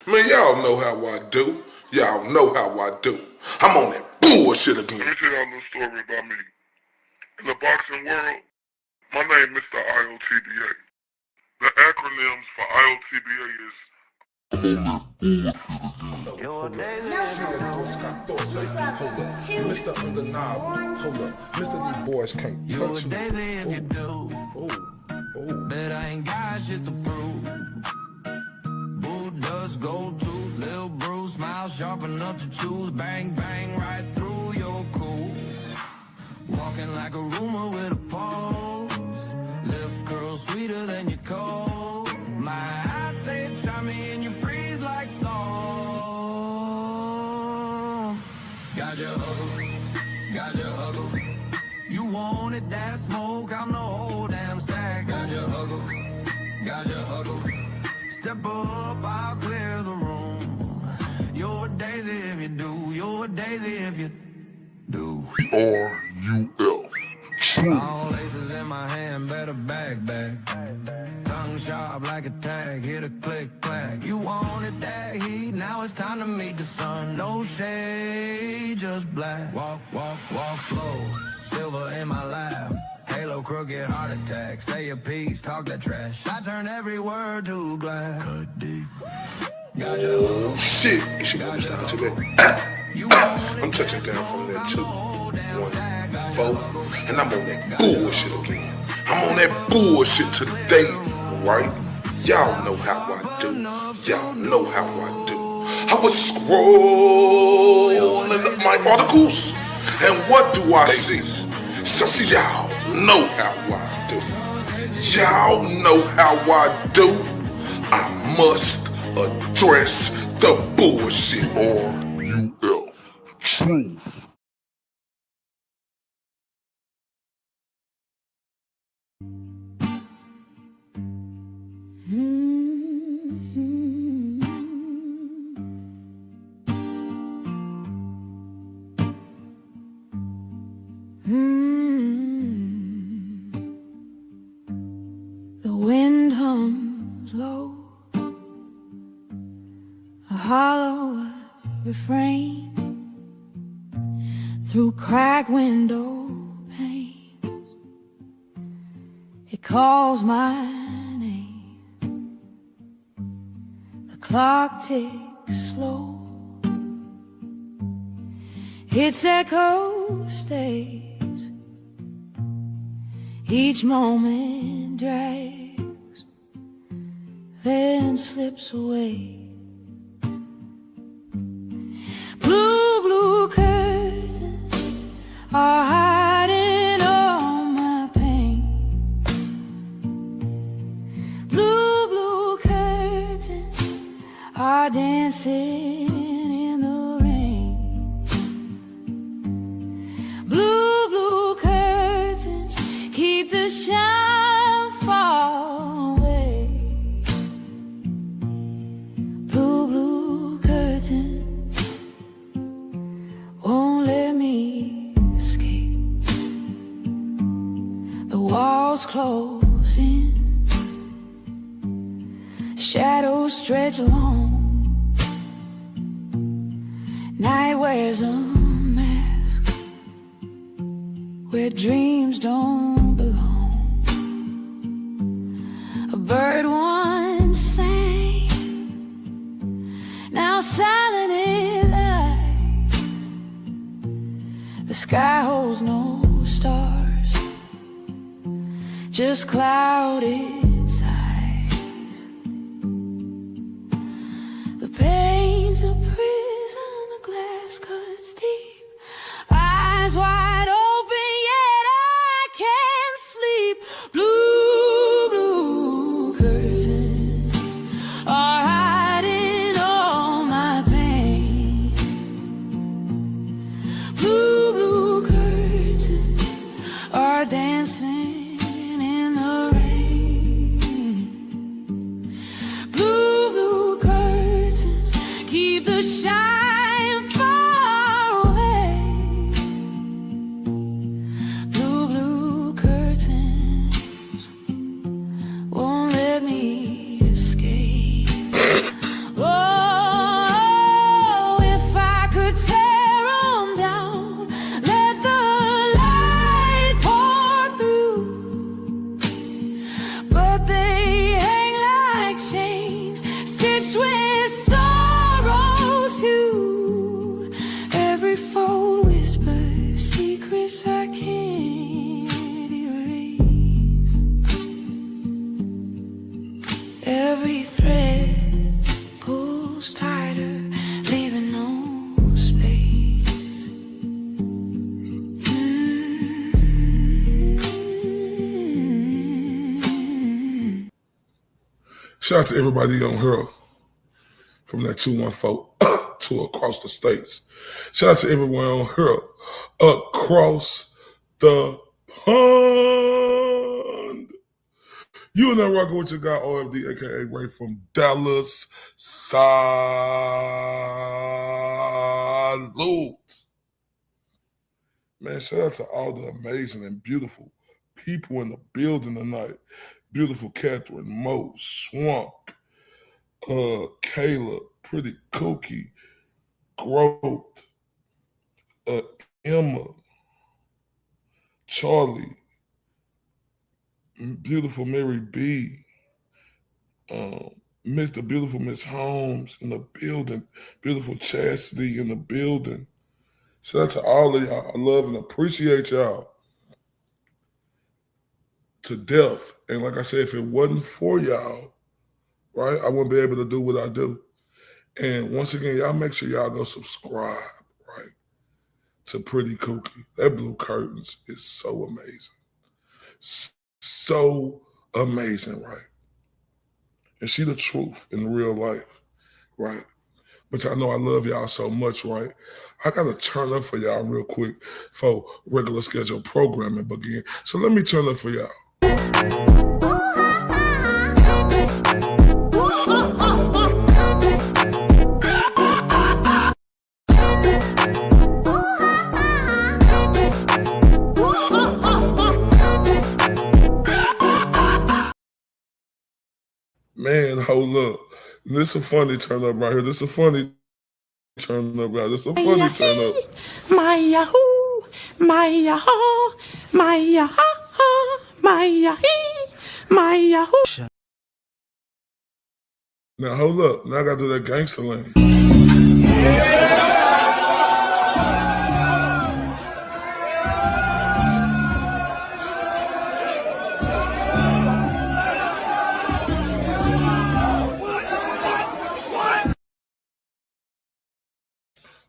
Man, y'all know how I do. Y'all know how I do. I'm on that bullshit again. Let me tell y'all a little story about me. In the boxing world, my name is Mr. IOTBA. The acronyms for IOTBA is Mr. Undeniable, hold up. Mr. These boys can't touch me. If you do, but I ain't got shit to prove. Boo does go tooth, Lil Bruce, smile sharp enough to choose. Bang, bang, right through your cool. Walking like a rumor with a pulse. Lip curl sweeter than your cold. My eyes say try me and you freeze like salt. Got your huggle. You wanted that smoke, I'm the whole damn stack. Got your huggle. Step up, I'll clear the room. You're a daisy if you do. You're a daisy if you do. R-U-L. All laces in my hand, better back. Tongue sharp like a tag, hit a click, clack. You wanted that heat, now it's time to meet the sun. No shade, just black. Walk slow, silver in my lap. Halo, crooked heart attack. Say your piece, talk that trash. I turn every word to glass. Cut deep. Oh shit, it's your boy Mr. IOTBA. I'm touching down from that 2, 1, 4, and I'm on that bullshit again. I'm on that bullshit today, right? Y'all know how I do. Y'all know how I do. I was scrolling up my articles, and what do I see? So y'all know how I do. Y'all know how I do. I must address the bullshit. R-U-L. Truth. The wind hums low, a hollow refrain through cracked window panes. It calls my name. The clock ticks slow. Its echo stays. Each moment drags, then slips away. Blue curtains are hiding all my pain. Blue curtains are dancing in the rain. Blue curtains keep the shine far away. Blue curtains won't let me escape. The walls close in, shadows stretch along. Night wears a mask where dreams don't belong. A bird once sang, now silent it lies. The sky holds no stars, just clouded sighs. The pain's a prison, the glass cuts deep. Eyes wide open, yet I can't sleep. Blue curtains are hiding all my pain. Blue curtains are dancing in the rain. Shout out to everybody on here from that 214 to across the states. Shout out to everyone on here across the pond. You and I rocking with your guy OFD, aka Ray from Dallas. Salute. Man, shout out to all the amazing and beautiful people in the building tonight. Beautiful Catherine, Mo, Swamp, Kayla, Pretty Cookie, Growth, Emma, Charlie, beautiful Mary B, Mr. Beautiful Miss Holmes in the building, beautiful Chastity in the building. Shout out to all of y'all. I love and appreciate y'all to death. And like I said, if it wasn't for y'all, right, I wouldn't be able to do what I do. And once again, y'all make sure y'all go subscribe, right, to Pretty Cookie. That Blue Curtains is so amazing. So amazing, right? And she the truth in real life, right? But y'all know I love y'all so much, right? I got to turn up for y'all real quick for regular scheduled programming begin. So let me turn up for y'all. Man, hold up. This is a funny turn up right here. This is a funny turn up, guys. This is a funny turn up. My Yahoo, my Yahoo, my Yahoo, my Yahoo, my Yahoo. Now hold up. Now I gotta do that gangster lane.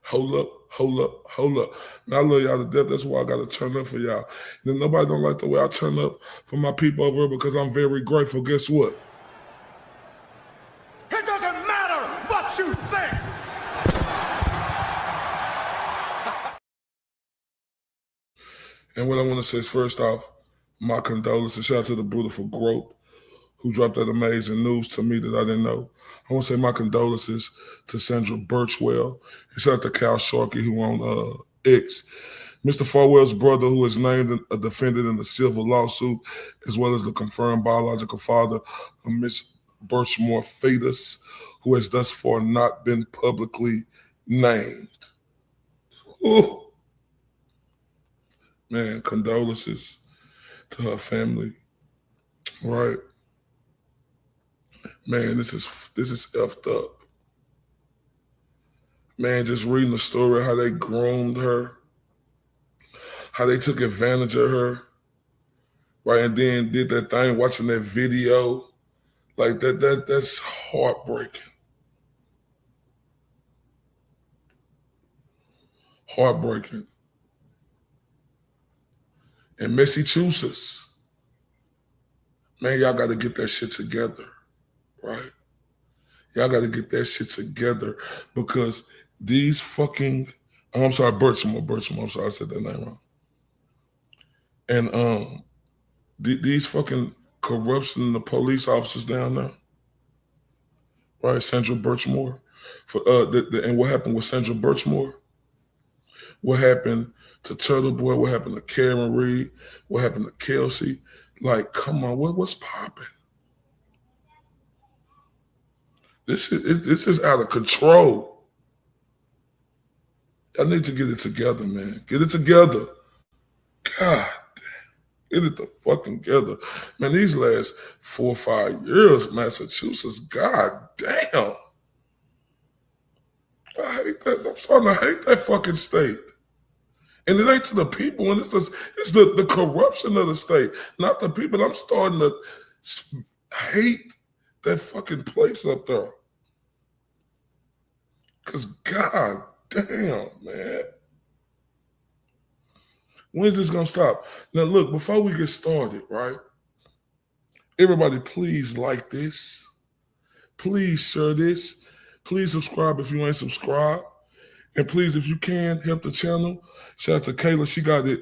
Hold up. Now I love y'all to death. That's why I gotta turn up for y'all. And if nobody don't like the way I turn up for my people over here because I'm very grateful, guess what? It doesn't matter what you think. And what I want to say is, first off, my condolences. Shout out to the beautiful Growth who dropped that amazing news to me that I didn't know. I want to say my condolences to Sandra Birchwell. And shout out to Cal Sharkey who on X. Mr. Farwell's brother, who is named a defendant in the civil lawsuit, as well as the confirmed biological father of Miss Birchmore fetus, who has thus far not been publicly named. Ooh. Man, condolences to her family. Right. Man, this is effed up. Man, just reading the story, how they groomed her, how they took advantage of her, right? And then did that thing, watching that video. Like that's heartbreaking. Heartbreaking. And Massachusetts, man, y'all got to get that shit together, right? Y'all got to get that shit together because these fucking, I'm sorry, Birchmore, I'm sorry, I said that name wrong. And these fucking corruption in the police officers down there, right? Sandra Birchmore, and what happened with Sandra Birchmore? What happened to Turtle Boy? What happened to Karen Reed? What happened to Kelsey? Like, come on, what's popping? This is out of control. I need to get it together, man. Get it together. God damn. Get it the fucking together. Man, these last 4 or 5 years, Massachusetts, god damn. I hate that. I'm starting to hate that fucking state. And it ain't to the people, and it's the corruption of the state, not the people. I'm starting to hate that fucking place up there. Because god damn, man. When's this going to stop? Now, look, before we get started, right? Everybody, please like this. Please share this. Please subscribe if you ain't subscribed. And please, if you can, help the channel. Shout out to Kayla. She got it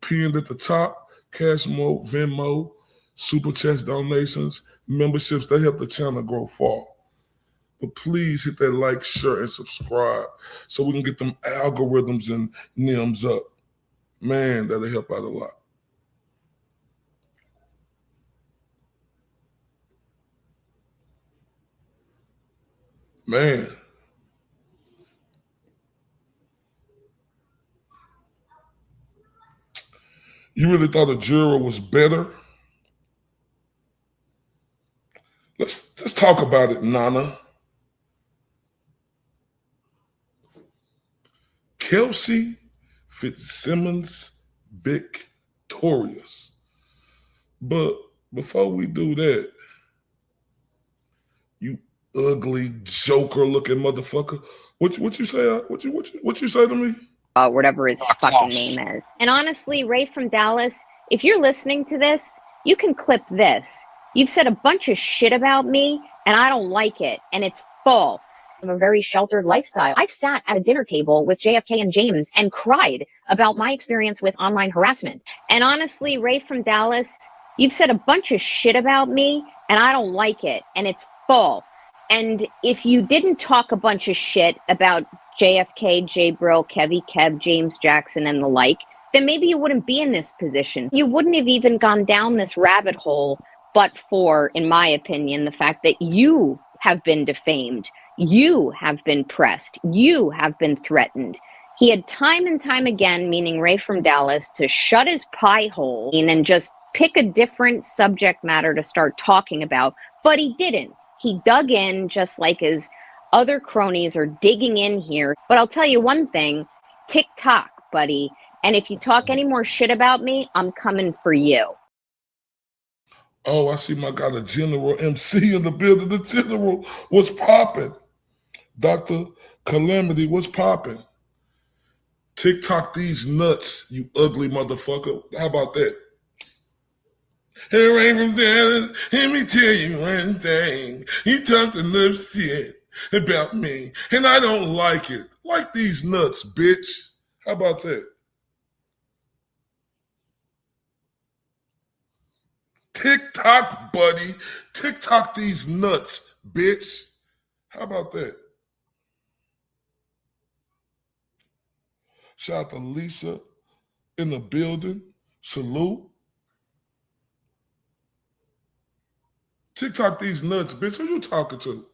pinned at the top. Cashmo, Venmo, Super Chats donations, memberships. They help the channel grow far. But please hit that like, share, and subscribe so we can get them algorithms and NIMs up. Man, that'll help out a lot. Man. You really thought a juror was better? Let's talk about it, Nana. Kelsey Fitzsimmons victorious. But before we do that, you ugly joker-looking motherfucker, what you say? What you say to me? Whatever his fucking name is. And honestly, Ray from Dallas, if you're listening to this, you can clip this. You've said a bunch of shit about me, and I don't like it, and it's false. I have a very sheltered lifestyle. I've sat at a dinner table with JFK and James and cried about my experience with online harassment. And honestly, Ray from Dallas, you've said a bunch of shit about me, and I don't like it, and it's false. And if you didn't talk a bunch of shit about JFK, J. Brill, Kevy, Kev, James Jackson, and the like, then maybe you wouldn't be in this position. You wouldn't have even gone down this rabbit hole, but for, in my opinion, the fact that you have been defamed, you have been pressed, you have been threatened. He had time and time again, meaning Ray from Dallas, to shut his pie hole and just pick a different subject matter to start talking about, but he didn't. He dug in just like his other cronies are digging in here. But I'll tell you one thing, tick-tock, buddy. And if you talk any more shit about me, I'm coming for you. Oh, I see my guy, the General MC in the building. The General was popping. Dr. Calamity was popping. TikTok these nuts, you ugly motherfucker. How about that? Hey, Ray from Dallas, let me tell you one thing. You talked enough shit about me, and I don't like it. Like these nuts, bitch. How about that? TikTok, buddy. TikTok these nuts, bitch. How about that? Shout out to Lisa in the building. Salute. TikTok these nuts, bitch. Who you talking to?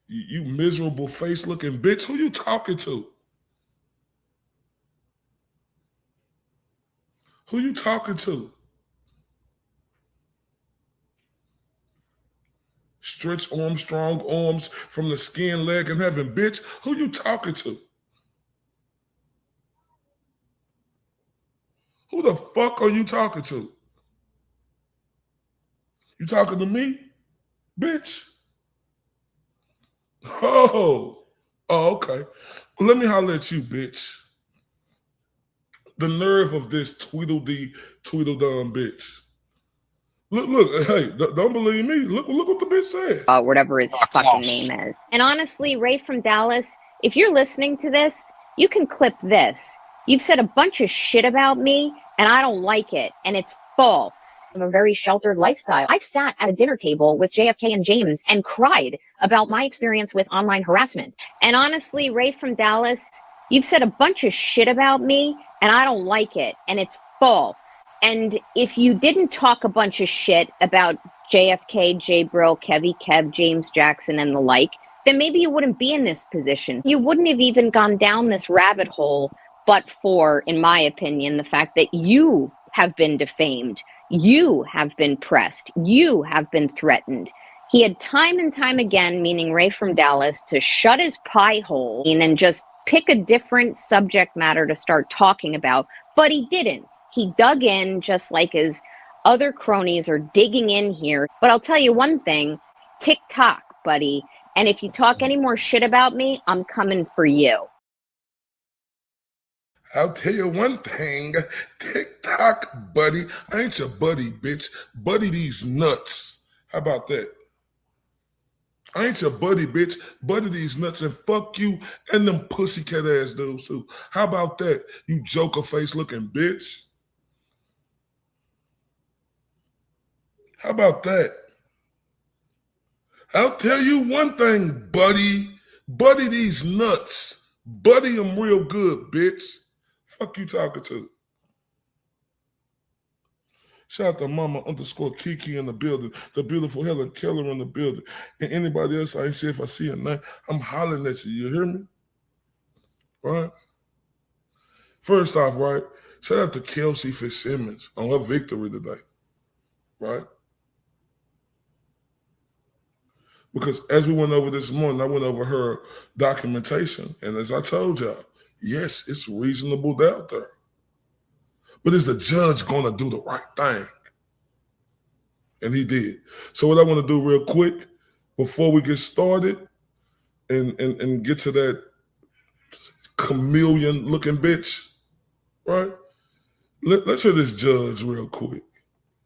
You miserable face-looking bitch. Who you talking to? Who you talking to? Stretch arms, strong arms from the skin, leg, and heaven. Bitch, who you talking to? Who the fuck are you talking to? You talking to me? Bitch? Oh, okay. Well, let me holler at you, bitch. The nerve of this Tweedledee, Tweedledum bitch. Look, hey, don't believe me. Look what the bitch said. Whatever his fucking name is. And honestly, Ray from Dallas, if you're listening to this, you can clip this. You've said a bunch of shit about me, and I don't like it, and it's false. I have a very sheltered lifestyle. I've sat at a dinner table with JFK and James and cried about my experience with online harassment. And honestly, Ray from Dallas, you've said a bunch of shit about me, and I don't like it, and it's false. And if you didn't talk a bunch of shit about JFK, J. Brill, Kevy, Kev, James Jackson, and the like, then maybe you wouldn't be in this position. You wouldn't have even gone down this rabbit hole, but for, in my opinion, the fact that you have been defamed, you have been pressed, you have been threatened. He had time and time again, meaning Ray from Dallas, to shut his pie hole and just pick a different subject matter to start talking about, but he didn't. He dug in just like his other cronies are digging in here. But I'll tell you one thing, tick-tock, buddy. And if you talk any more shit about me, I'm coming for you. I'll tell you one thing, TikTok, buddy. I ain't your buddy, bitch. Buddy these nuts. How about that? I ain't your buddy, bitch. Buddy these nuts and fuck you and them pussycat ass dudes too. How about that, you joker face looking bitch? How about that? I'll tell you one thing, buddy. Buddy these nuts. Buddy them real good, bitch. Fuck you talking to. Shout out to Mama _ Kiki in the building. The beautiful Helen Keller in the building. And anybody else I ain't say if I see a name, I'm hollering at you. You hear me? Right? First off, right? Shout out to Kelsey Fitzsimmons on her victory today. Right? Because as we went over this morning, I went over her documentation. And as I told y'all, yes, it's reasonable doubt there. But is the judge going to do the right thing? And he did. So what I want to do real quick, before we get started and get to that chameleon-looking bitch, right? Let's hear this judge real quick,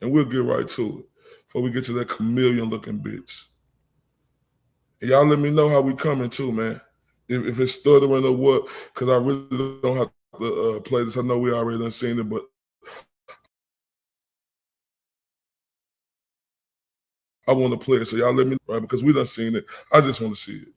and we'll get right to it before we get to that chameleon-looking bitch. And y'all let me know how we coming too, man. If it's stuttering or what, because I really don't have to play this. I know we already done seen it, but I want to play it. So y'all let me know, right? Because we done seen it. I just want to see it.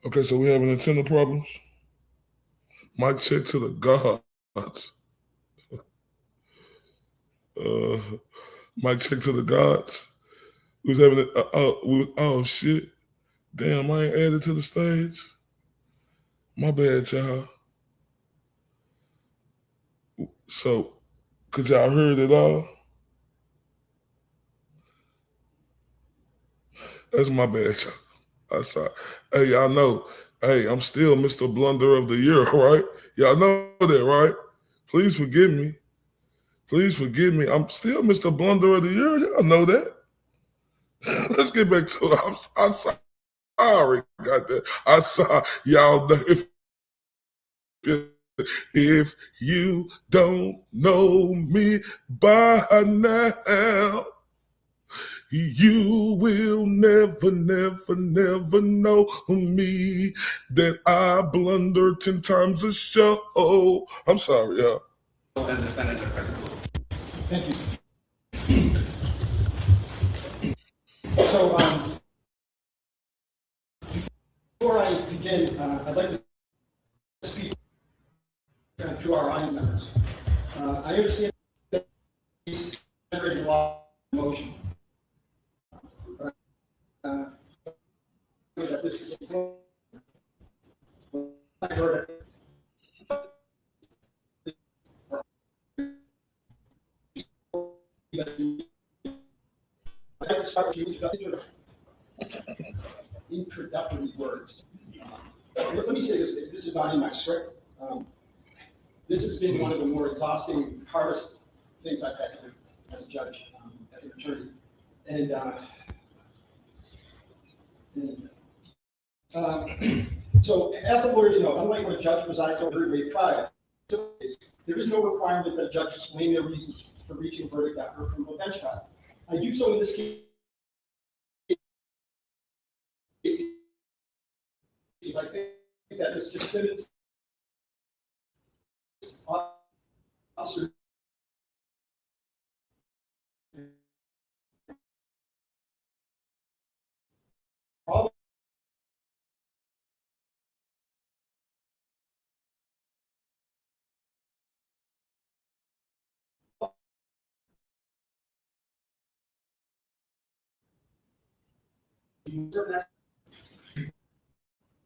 Okay, so we having antenna problems. Mic check to the gods. Mic check to the gods. Who's having it? Oh shit! Damn, I ain't added to the stage. My bad, y'all. So, cause y'all heard it all. That's my bad, y'all. I saw. Hey, y'all know. Hey, I'm still Mr. Blunder of the Year, right? Y'all know that, right? Please forgive me. Please forgive me. I'm still Mr. Blunder of the Year. Y'all know that. Let's get back to it. I'm sorry. Got that. I saw y'all know if you don't know me by now, You will never, never, never know me that I blunder 10 times a show. I'm sorry, y'all. And the defendant are present. Thank you. So, before I begin, I'd like to speak to our audience members. I understand that he's generating a lot of emotion. That this is I heard it. I'd like to start with introductory words. Let me say this, this is not in my script. This has been one of the more exhausting, hardest things I've had to do as a judge, as an attorney. And so, as the lawyers know, unlike when a judge presides over a rape trial, there is no requirement that a judge explain their reasons for reaching a verdict after a criminal bench trial. I do so in this case because I think that Mr. Fitzsimmons officer all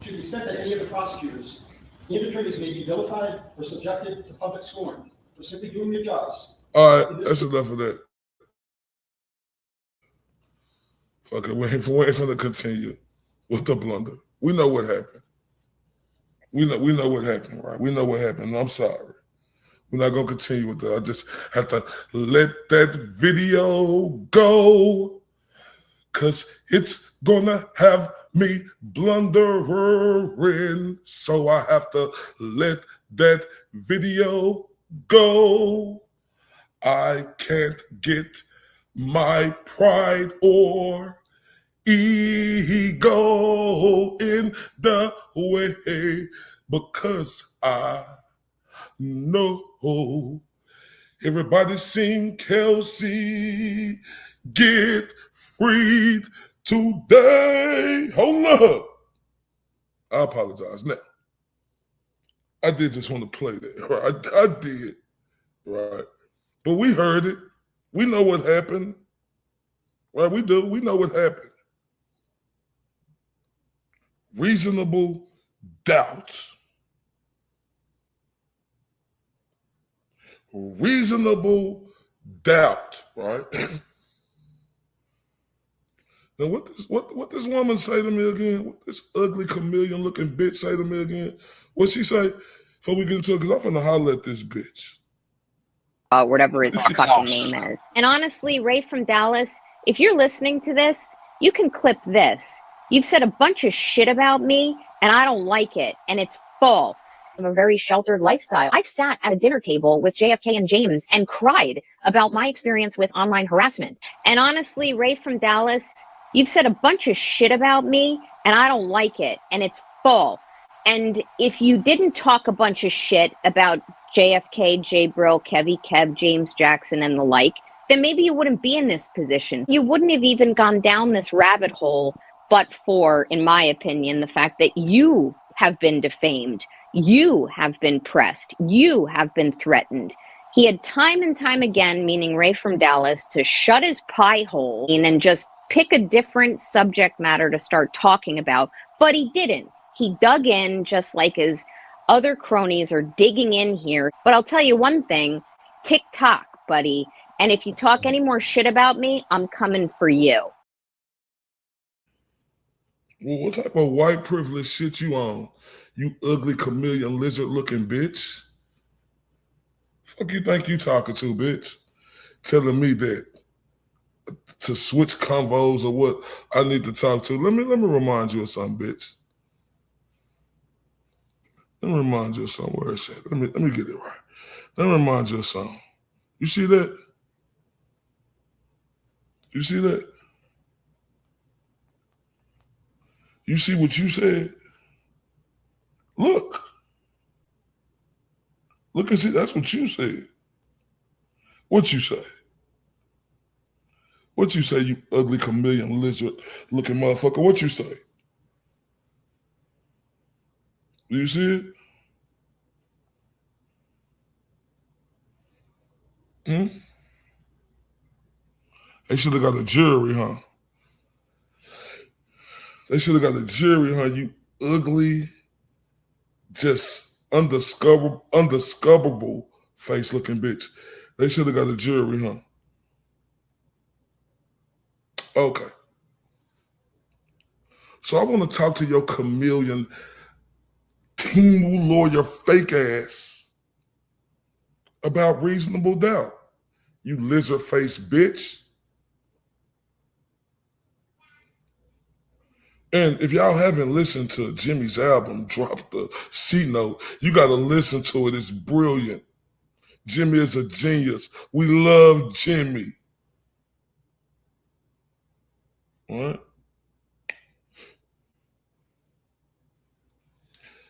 to the extent that any of the prosecutors and attorneys may be vilified or subjected to public scorn for simply doing their jobs. All right, that's enough of that. Fuck it, waiting for to continue with the blunder. We know what happened. We know what happened, right? We know what happened. I'm sorry. We're not gonna continue with that. I just have to let that video go, cause it's gonna have me blundering. So I have to let that video go. I can't get my pride or ego in the way, because I know everybody's seen Kelsey get freed today. Hold up. I apologize. Now, I did just want to play that. Right? I did. Right. But we heard it. We know what happened. Right? We do. We know what happened. Reasonable doubt. Reasonable doubt, right? Now, what this woman say to me again? What this ugly chameleon-looking bitch say to me again? What she say? Before we get into it, because I'm finna holler at this bitch. Whatever his fucking name is. And honestly, Ray from Dallas, if you're listening to this, you can clip this. You've said a bunch of shit about me, and I don't like it, and it's false. I have a very sheltered lifestyle. I've sat at a dinner table with JFK and James and cried about my experience with online harassment. And honestly, Ray from Dallas, you've said a bunch of shit about me, and I don't like it, and it's false. And if you didn't talk a bunch of shit about JFK, J. Brill, Kevy, Kev, James Jackson, and the like, then maybe you wouldn't be in this position. You wouldn't have even gone down this rabbit hole, but for, in my opinion, the fact that you have been defamed, you have been pressed, you have been threatened. He had time and time again, meaning Ray from Dallas, to shut his pie hole and just pick a different subject matter to start talking about, but he didn't. He dug in just like his other cronies are digging in here. But I'll tell you one thing, tick-tock, buddy. And if you talk any more shit about me, I'm coming for you. Well, what type of white privilege shit you on, you ugly chameleon lizard-looking bitch? Fuck you think you talking to, bitch? Telling me that to switch convos or what I need to talk to. Let me remind you of something, bitch. Let me remind you of something where it's at. Let me get it right. Let me remind you of something. You see that? You see that? You see what you said? Look and see, that's what you said. What you say? What you say, you ugly chameleon lizard looking motherfucker? What you say? Do you see it? They should have got a jury, huh? They should have got a jury, huh? You ugly, just undiscoverable face looking bitch. They should have got a jury, huh? Okay. So I want to talk to your chameleon Timu lawyer fake ass about reasonable doubt. You lizard face bitch. And if y'all haven't listened to Jimmy's album, Drop the C Note, you got to listen to it. It's brilliant. Jimmy is a genius. We love Jimmy. All right?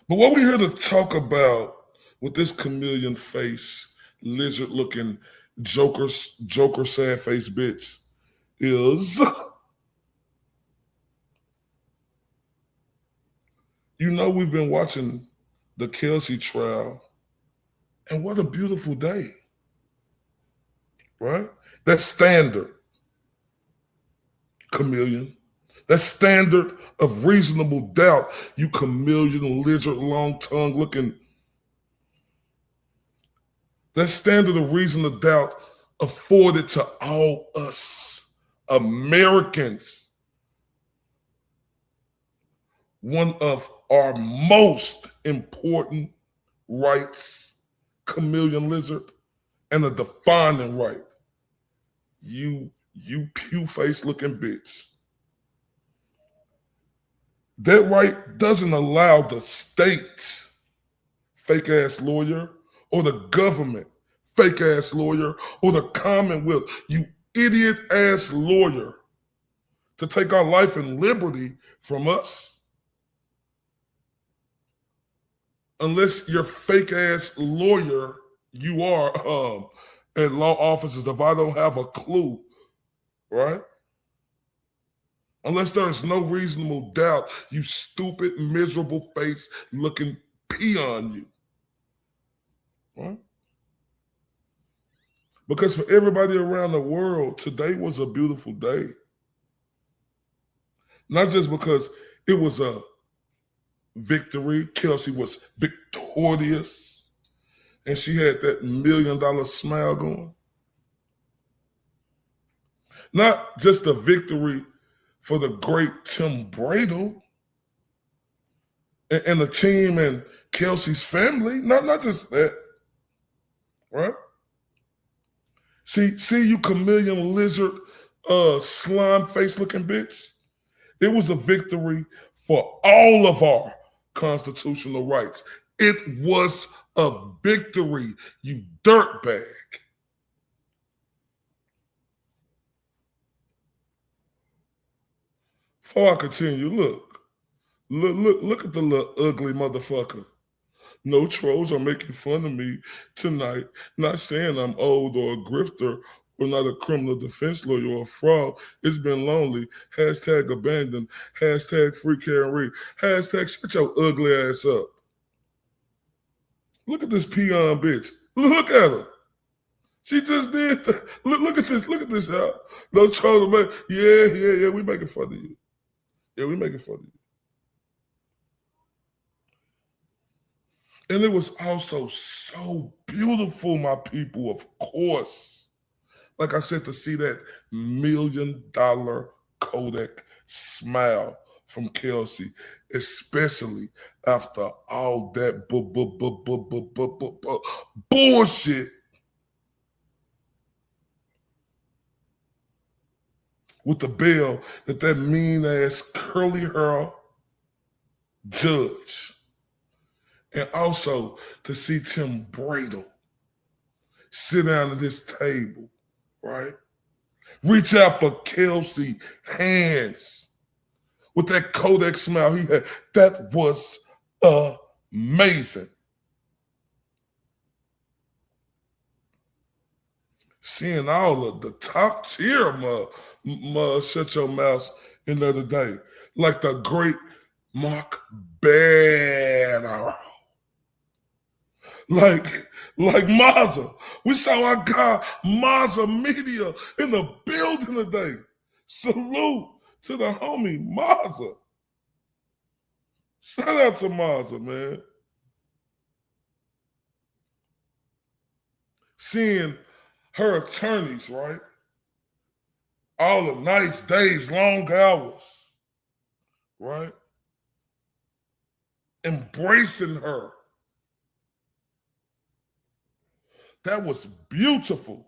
But what we're here to talk about with this chameleon face, lizard looking Joker sad face bitch is, you know, we've been watching the Kelsey trial, and what a beautiful day, right? That's standard, chameleon. That standard of reasonable doubt, you chameleon, lizard, long tongue looking. That standard of reasonable doubt afforded to all us Americans. One of our most important rights, chameleon lizard, and a defining right. You pew-face looking bitch. That right doesn't allow the state, fake ass lawyer, or the government, fake ass lawyer, or the Commonwealth, you idiot ass lawyer, to take our life and liberty from us. Unless you're fake ass lawyer, you are at law offices, if I don't have a clue, right? Unless there's no reasonable doubt, you stupid, miserable face looking peon you. Right? Because for everybody around the world, today was a beautiful day. Not just because it was a victory, Kelsey was victorious, and she had that $1 million smile going. Not just a victory for the great Tim Bradle and the team and Kelsey's family. Not just that, right? See you chameleon lizard, slime face looking bitch. It was a victory for all of our constitutional rights. It was a victory, you dirtbag. Before I continue, look at the little ugly motherfucker. No trolls are making fun of me tonight. Not saying I'm old or a grifter or not a criminal defense lawyer or a fraud. It's been lonely. Hashtag abandoned. Hashtag free Karen Reed. Hashtag shut your ugly ass up. Look at this peon bitch. Look at her. She just did that. Look at this, y'all. No trolls are making. Yeah, we making fun of you. Yeah, we making fun of you. And it was also so beautiful, my people, of course. Like I said, to see that $1 million Kodak smile from Kelsey, especially after all that bullshit with the bail that mean-ass curly hair judge. And also to see Tim Bradle sit down at this table, right? Reach out for Kelsey hands with that Kodak smile he had. That was amazing. Seeing all of the top tier shut your mouth in the other day, like the great Mark Banner, like Mazza. We saw our guy Mazza Media in the building today. Salute to the homie Mazza. Shout out to Mazza, man. Seeing her attorneys, right? All the nights, days, long hours, right? Embracing her. That was beautiful.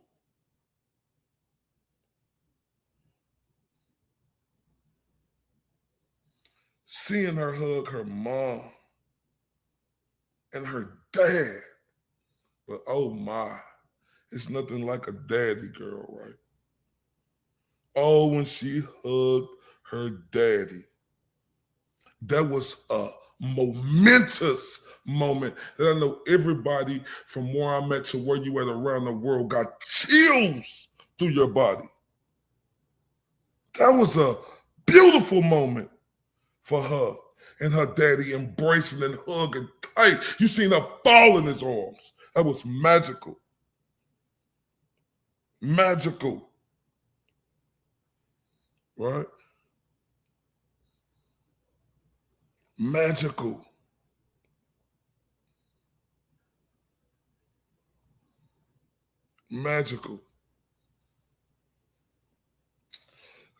Seeing her hug her mom and her dad. But oh my, it's nothing like a daddy girl, right? Oh, when she hugged her daddy. That was a momentous moment that I know everybody from where I'm at to where you at around the world got chills through your body. That was a beautiful moment for her and her daddy, embracing and hugging tight. You seen her fall in his arms. That was magical. Magical. Right? Magical. Magical.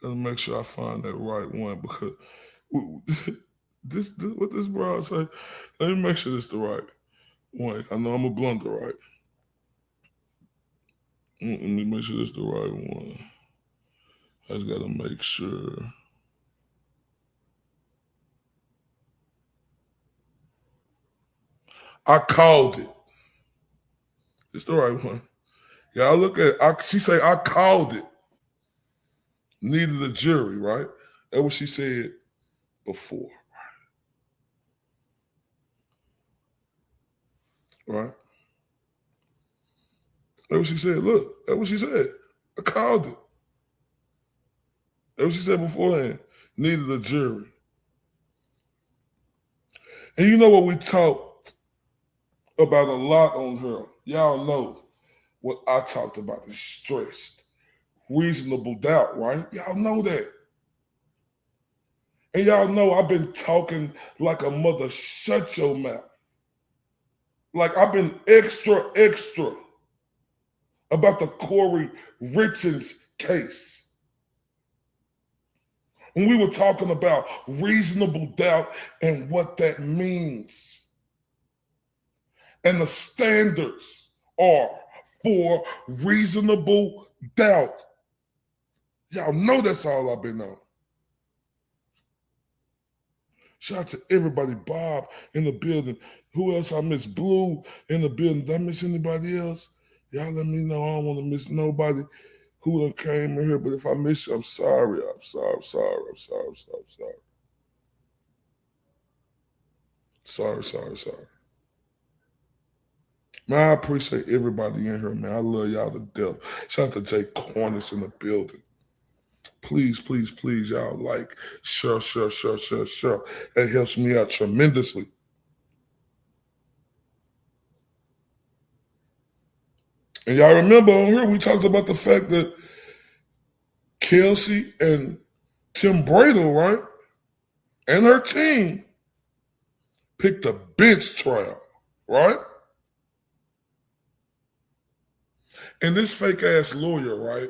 Gotta make sure I find that right one, because this what this bro say. Let me make sure this the right one. I know I'm a blunder, right? Let me make sure this the right one. I just gotta make sure. I called it. It's the right one. Y'all look at she say I called it. Neither the jury, right? That's what she said before. Right? That's what she said. Look, that's what she said. I called it. That's what she said beforehand. Neither the jury. And you know what we talked about a lot on her? Y'all know what I talked about is stressed. Reasonable doubt, right? Y'all know that. And y'all know I've been talking like a mother, shut your mouth. Like I've been extra about the Corey Richards case. When we were talking about reasonable doubt and what that means. And the standards are for reasonable doubt. Y'all know that's all I've been on. Shout out to everybody. Bob in the building. Who else I miss? Blue in the building. Did I miss anybody else? Y'all let me know. I don't want to miss nobody who done came in here. But if I miss you, I'm sorry. I'm sorry. Sorry. Man, I appreciate everybody in here, man. I love y'all to death. Shout out to Jay Cornish in the building. Please, y'all like, share. That helps me out tremendously. And y'all remember on here, we talked about the fact that Kelsey and Tim Bradle, right, and her team picked a bench trial, right? And this fake-ass lawyer, right,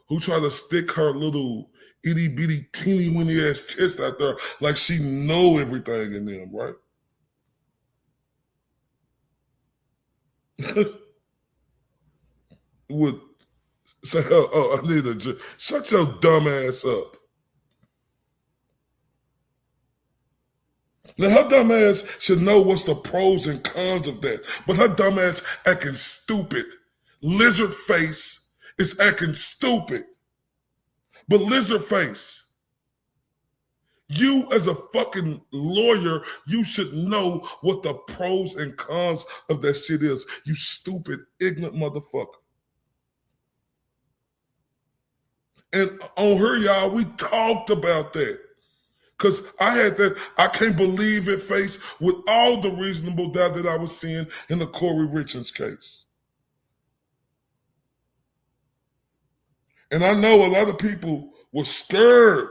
who tried to stick her little itty-bitty, teeny-weeny-ass chest out there like she know everything in them, right? Would say, I need a shut your dumb ass up. Now, her dumb ass should know what's the pros and cons of that. But her dumb ass acting stupid. Lizard face is acting stupid. But lizard face, You as a fucking lawyer, you should know what the pros and cons of that shit is. You stupid, ignorant motherfucker. And on her, y'all, we talked about that. Because I had that, I can't believe it face with all the reasonable doubt that I was seeing in the Corey Richards case. And I know a lot of people were scared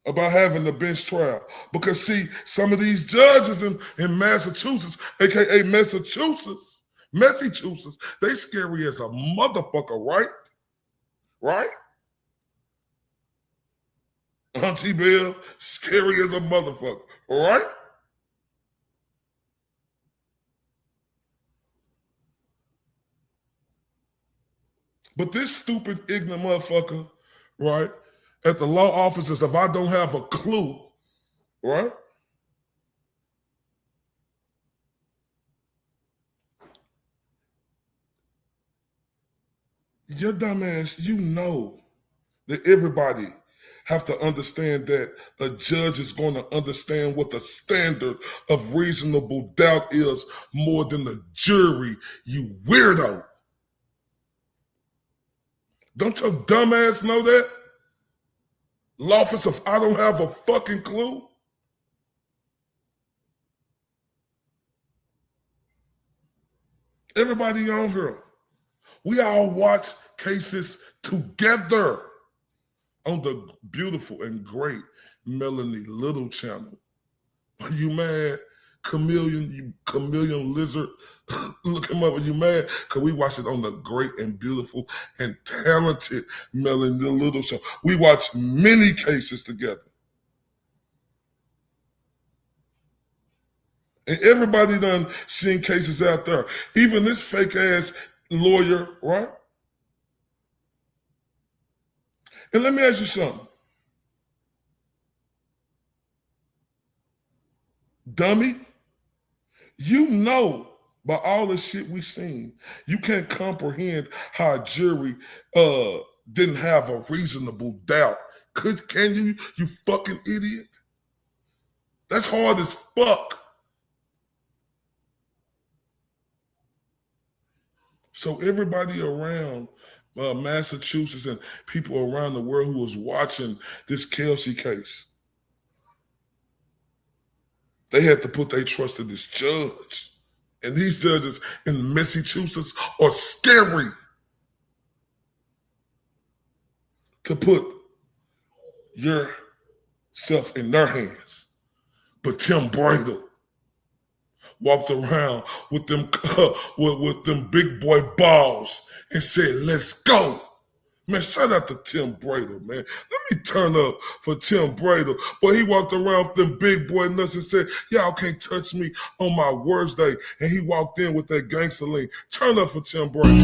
about having the bench trial. Because see, some of these judges in Massachusetts, AKA Massachusetts, they scary as a motherfucker, right? Right? Auntie Bev, scary as a motherfucker, all right? But this stupid, ignorant motherfucker, right, at the law offices, if I don't have a clue, right? Your dumb ass, you know that everybody have to understand that a judge is going to understand what the standard of reasonable doubt is more than the jury, you weirdo. Don't your dumb ass know that? Law office, if I don't have a fucking clue? Everybody on here, we all watch cases together on the beautiful and great Melanie Little channel. Are you mad? Chameleon lizard, look him up. Are you mad? Because we watch it on the great and beautiful and talented Melanie Little show. We watch many cases together. And everybody done seen cases out there. Even this fake ass lawyer, right? And let me ask you something. Dummy, you know by all the shit we seen, you can't comprehend how a jury didn't have a reasonable doubt. Can you, you fucking idiot? That's hard as fuck. So everybody around Massachusetts and people around the world who was watching this Kelsey case, they had to put their trust in this judge. And these judges in Massachusetts are scary to put yourself in their hands. But Tim Bradle walked around with them with them big boy balls and said, "Let's go." Man, shout out to Tim Bradle, man. Let me turn up for Tim Bradle. But he walked around with them big boy nuts and said, "Y'all can't touch me on my worst day." And he walked in with that gangster lean. Turn up for Tim Bradle.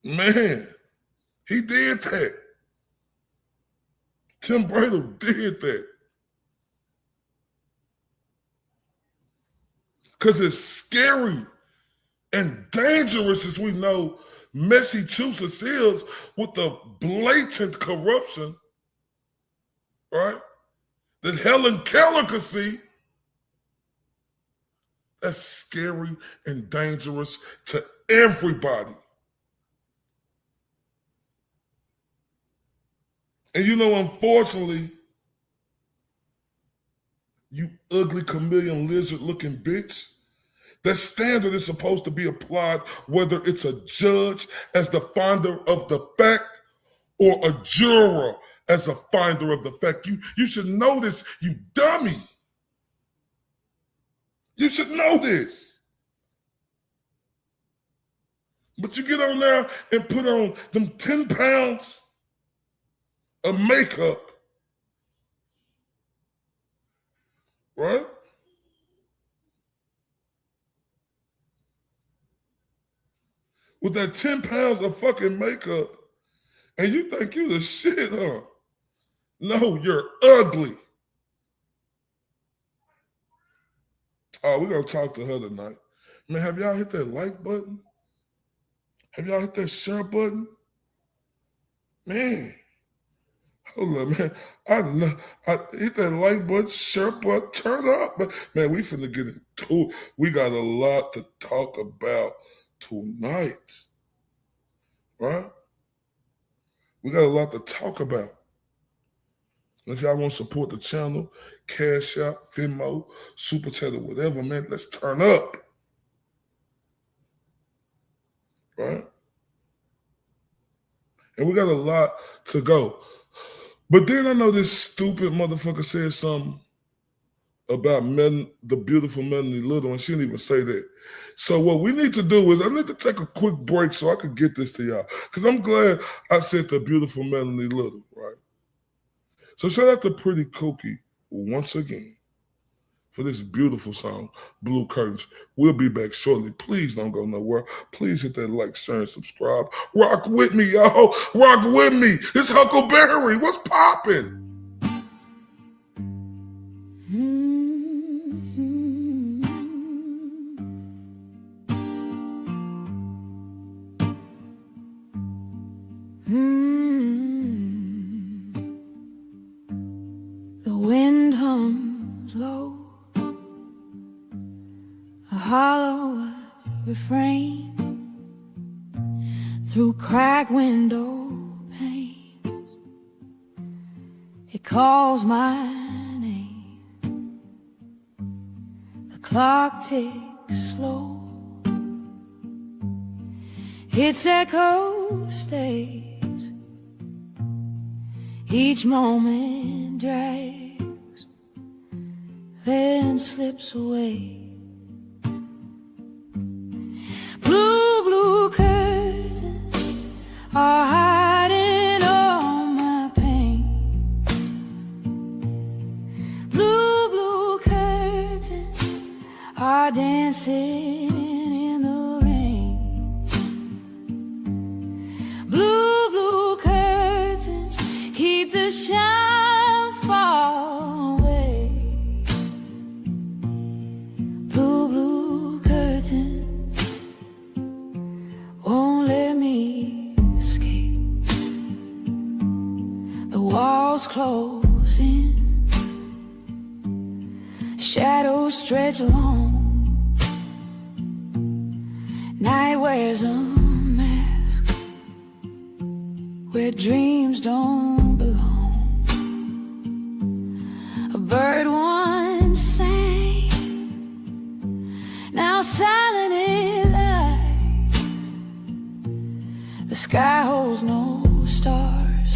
Man, he did that. Tim Bradle did that. Because it's scary and dangerous, as we know Massachusetts is, with the blatant corruption, right, that Helen Keller could see. That's scary and dangerous to everybody. And you know, unfortunately, you ugly chameleon lizard looking bitch, that standard is supposed to be applied whether it's a judge as the finder of the fact or a juror as a finder of the fact. You should know this, you dummy. You should know this. But you get on there and put on them 10 pounds of makeup, right? With that 10 pounds of fucking makeup, and you think you the shit, huh? No, you're ugly. Oh, we're going to talk to her tonight. Man, have y'all hit that like button? Have y'all hit that share button? Man, hold up, man. I hit that like button, share button, turn up. Man, we finna get into. We got a lot to talk about tonight, right? We got a lot to talk about. If y'all want to support the channel, Cash App, Venmo, Super Chat, or whatever, man, let's turn up, right? And we got a lot to go. But then I know this stupid motherfucker said something about the beautiful Melanie Little, and she didn't even say that. So what we need to do is I need to take a quick break so I can get this to y'all. Because I'm glad I said the beautiful Melanie Little, right? So shout out to Pretty Cookie once again for this beautiful song, Blue Curtains. We'll be back shortly. Please don't go nowhere. Please hit that like, share, and subscribe. Rock with me, y'all. Rock with me. It's Huckleberry. What's poppin'? The wind hums low, a hollow refrain through cracked window panes. It calls my name. The clock ticks slow. Its echo stays. Each moment drags, then slips away. Blue, blue curtains are hiding all my pain. Blue, blue curtains are dancing in the rain. Blue, blue curtains keep the shine far away. Blue, blue curtains won't let me escape. The walls close in, shadows stretch along. Night wears a mask where dreams don't belong. A bird once sang, now silent it lies. The sky holds no stars,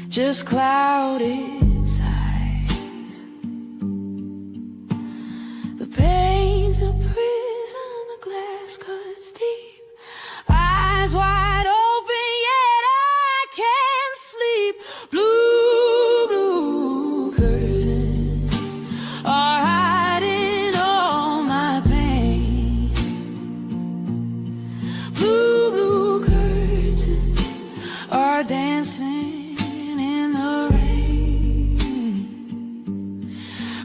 just clouded sighs. The pain's a prison, the glass cuts deep, eyes wide open, yet I can't sleep. Blue, blue curtains are hiding all my pain. Blue, blue curtains are dancing in the rain.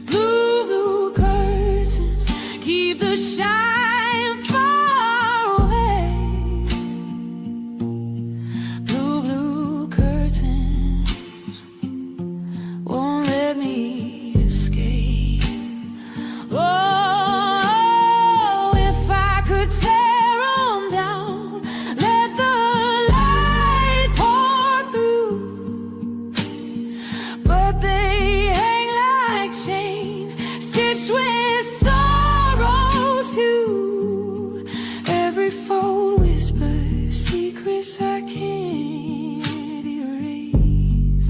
Blue, blue curtains keep the shine far away. Blue, blue curtains won't let me escape. Oh, if I could tear 'em down, let the light pour through. But they hang like chains, stitched with sorrow's hue. Every fold whispers secrets I can't erase.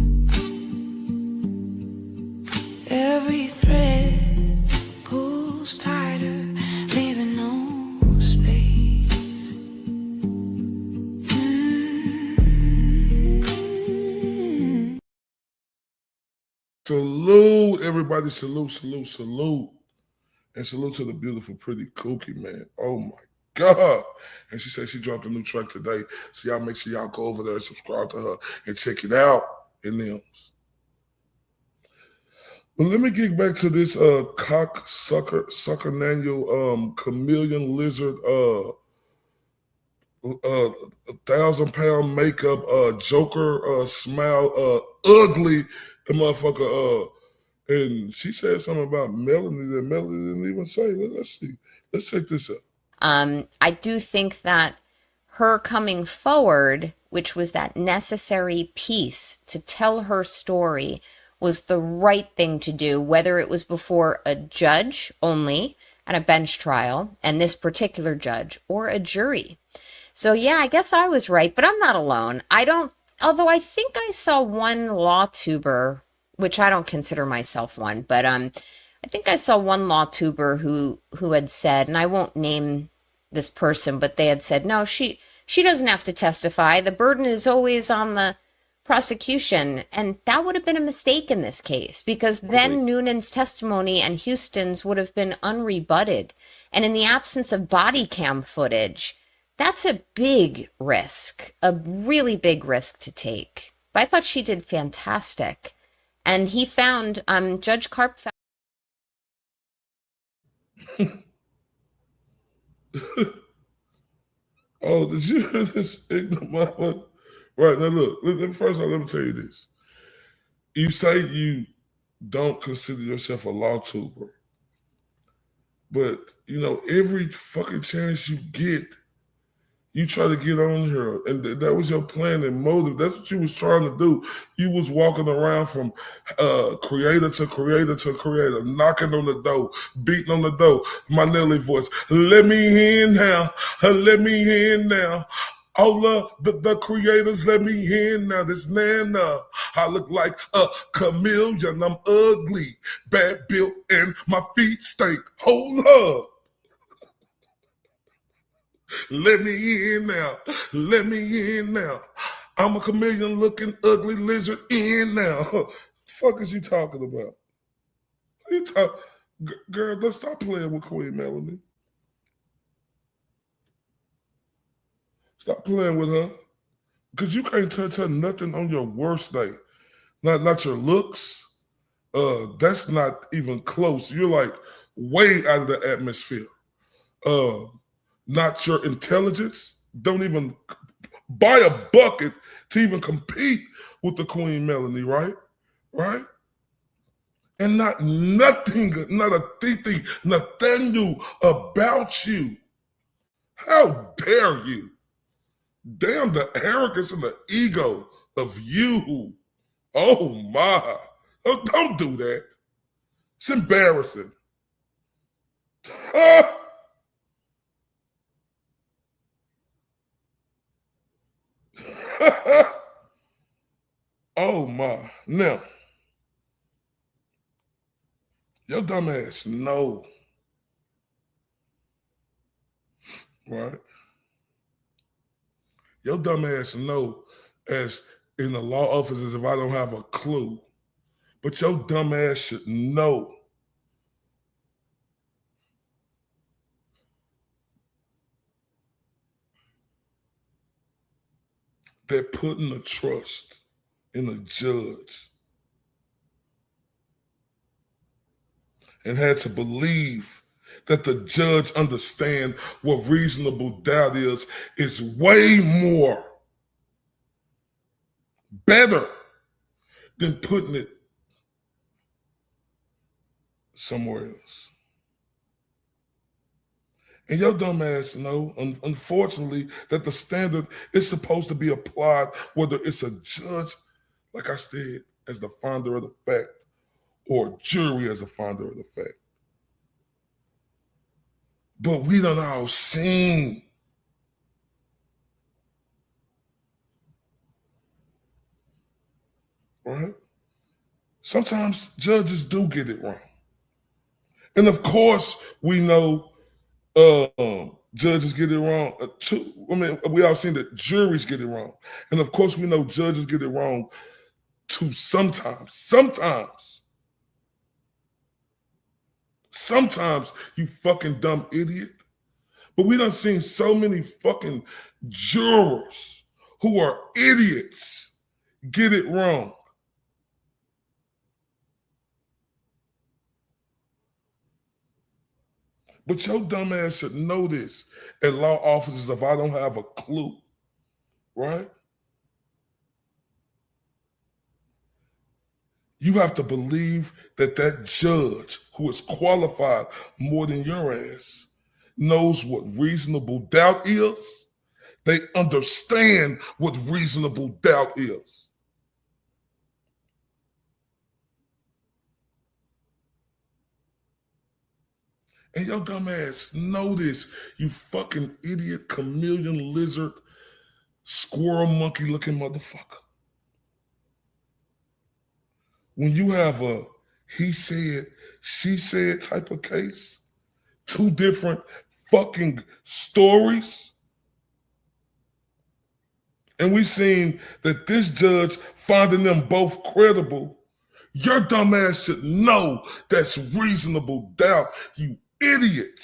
Every thread pulls tighter, leaving no space. Salute, everybody. Salute, salute, salute. And salute to the beautiful, pretty Cookie, man. Oh, my God. And she said she dropped a new track today. So y'all make sure y'all go over there and subscribe to her and check it out. and them's. But let me get back to this sucker Daniel chameleon lizard 1,000-pound makeup Joker smile ugly motherfucker and she said something about Melanie that Melanie didn't even say. Let's see. Let's check this out. I do think that her coming forward, which was that necessary piece to tell her story, was the right thing to do, whether it was before a judge only at a bench trial, and this particular judge, or a jury. So yeah, I guess I was right, but I'm not alone. Although I think I saw one law tuber, which I don't consider myself one, but I think I saw one law tuber who had said, and I won't name this person, but they had said, no, she doesn't have to testify. The burden is always on the prosecution. And that would have been a mistake in this case, because then Noonan's testimony and Houston's would have been unrebutted. And in the absence of body cam footage, that's a big risk, a really big risk to take. But I thought she did fantastic. And he found, Judge Karp found. Oh, did you hear this ignorant motherfucker? Right, now look, first of all, let me tell you this. You say you don't consider yourself a law tuber, but, you know, every fucking chance you get, you try to get on here, and that was your plan and motive. That's what you was trying to do. You was walking around from creator to creator to creator, knocking on the door, beating on the door. My Nelly voice, let me in now, let me in now. All of the creators, let me in now. This Nana, I look like a chameleon. I'm ugly, bad built, and my feet stink. Hold up. Let me in now. Let me in now. I'm a chameleon looking ugly lizard in now. The fuck is you talking about? Girl, let's stop playing with Queen Melanie. Stop playing with her. Because you can't touch her nothing on your worst day. Not your looks. That's not even close. You're like way out of the atmosphere. Not your intelligence. Don't even buy a bucket to even compete with the Queen Melanie, right? Right? And not a thing, Nathaniel about you. How dare you? Damn the arrogance and the ego of you. Oh my. Don't do that. It's embarrassing. Oh my. Now, your dumb ass know. Right? Your dumb ass know as in the law offices if I don't have a clue. But your dumb ass should know. They're putting the trust in a judge and had to believe that the judge understand what reasonable doubt is way more better than putting it somewhere else. And your dumb ass know, unfortunately, that the standard is supposed to be applied whether it's a judge, like I said, as the finder of the fact, or a jury as a finder of the fact. But we done all seen right? Sometimes judges do get it wrong. And of course, we know judges get it wrong too. I mean, we all seen that juries get it wrong. And of course, we know judges get it wrong too sometimes. Sometimes, you fucking dumb idiot. But we done seen so many fucking jurors who are idiots get it wrong. But your dumb ass should know this at law offices if I don't have a clue, right? You have to believe that that judge who is qualified more than your ass knows what reasonable doubt is. They understand what reasonable doubt is. And your dumb ass know this, you fucking idiot, chameleon, lizard, squirrel, monkey looking motherfucker. When you have a he said, she said type of case, two different fucking stories, and we seen that this judge finding them both credible, your dumb ass should know that's reasonable doubt, you idiot.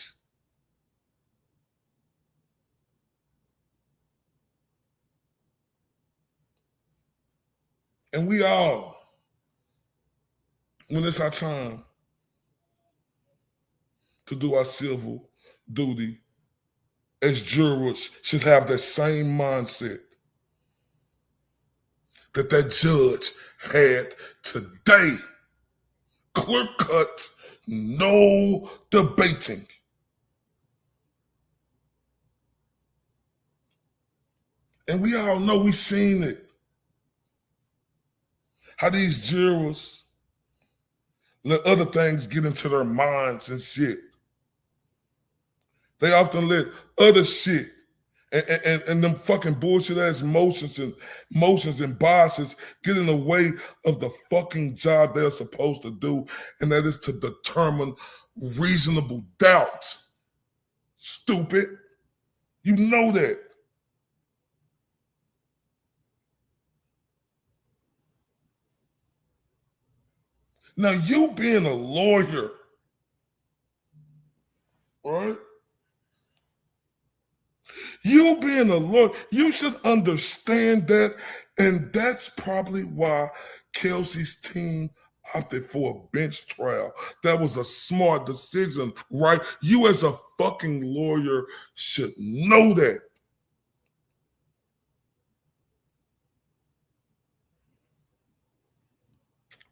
And we all, when it's our time to do our civil duty as jurors, should have that same mindset that that judge had today. Clear cut, no debating. And we all know we seen it. How these jurors let other things get into their minds and shit. They often let other shit and them fucking bullshit ass motions and biases get in the way of the fucking job they're supposed to do, and that is to determine reasonable doubt. Stupid. You know that. Now, you being a lawyer, right? You being a lawyer, you should understand that, and that's probably why Kelsey's team opted for a bench trial. That was a smart decision, right? You as a fucking lawyer should know that.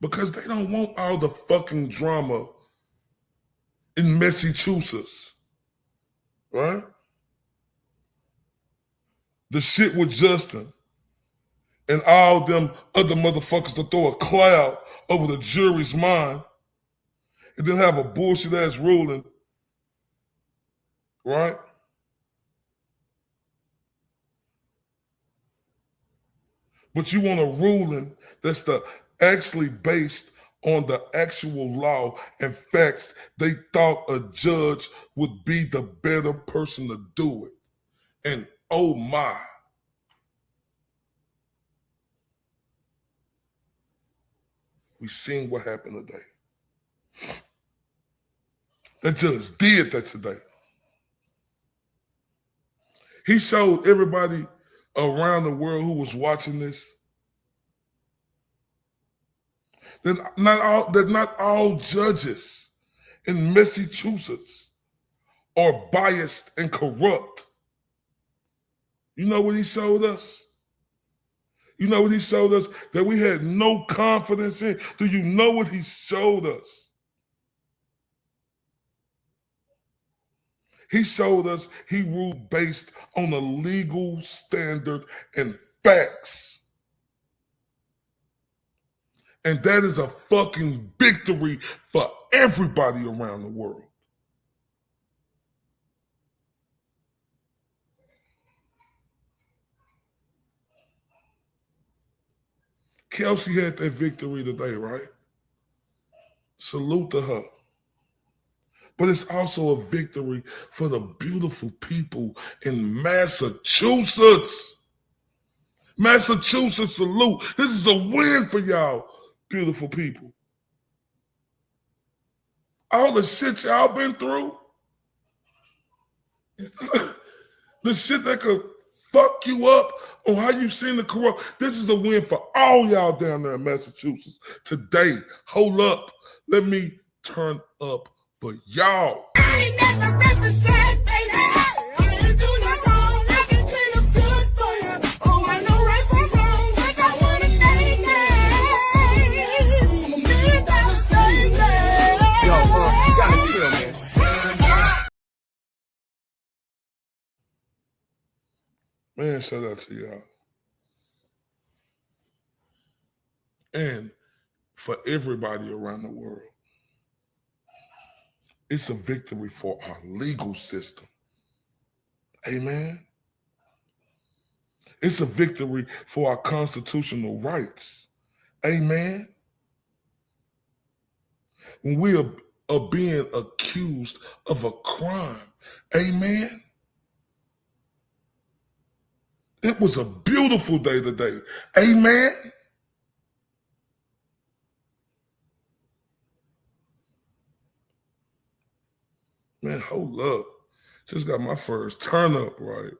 Because they don't want all the fucking drama in Massachusetts, right? The shit with Justin and all them other motherfuckers to throw a cloud over the jury's mind and then have a bullshit ass ruling, right? But you want a ruling that's actually based on the actual law and facts. They thought a judge would be the better person to do it. And oh my. We seen what happened today. That judge did that today. He showed everybody around the world who was watching this that not all judges in Massachusetts are biased and corrupt. You know what he showed us? You know what he showed us that we had no confidence in? Do you know what he showed us? He showed us he ruled based on a legal standard and facts. And that is a fucking victory for everybody around the world. Kelsey had that victory today, right? Salute to her. But it's also a victory for the beautiful people in Massachusetts. Massachusetts, salute. This is a win for y'all, beautiful people. All the shit y'all been through, the shit that could fuck you up on how you seen the corrupt. This is a win for all y'all down there in Massachusetts today. Hold up. Let me turn up for y'all. Man, shout out to y'all. And for everybody around the world, it's a victory for our legal system. Amen. It's a victory for our constitutional rights. Amen. When we are being accused of a crime. Amen. It was a beautiful day today. Amen. Man, hold up. Just got my first turn up, right?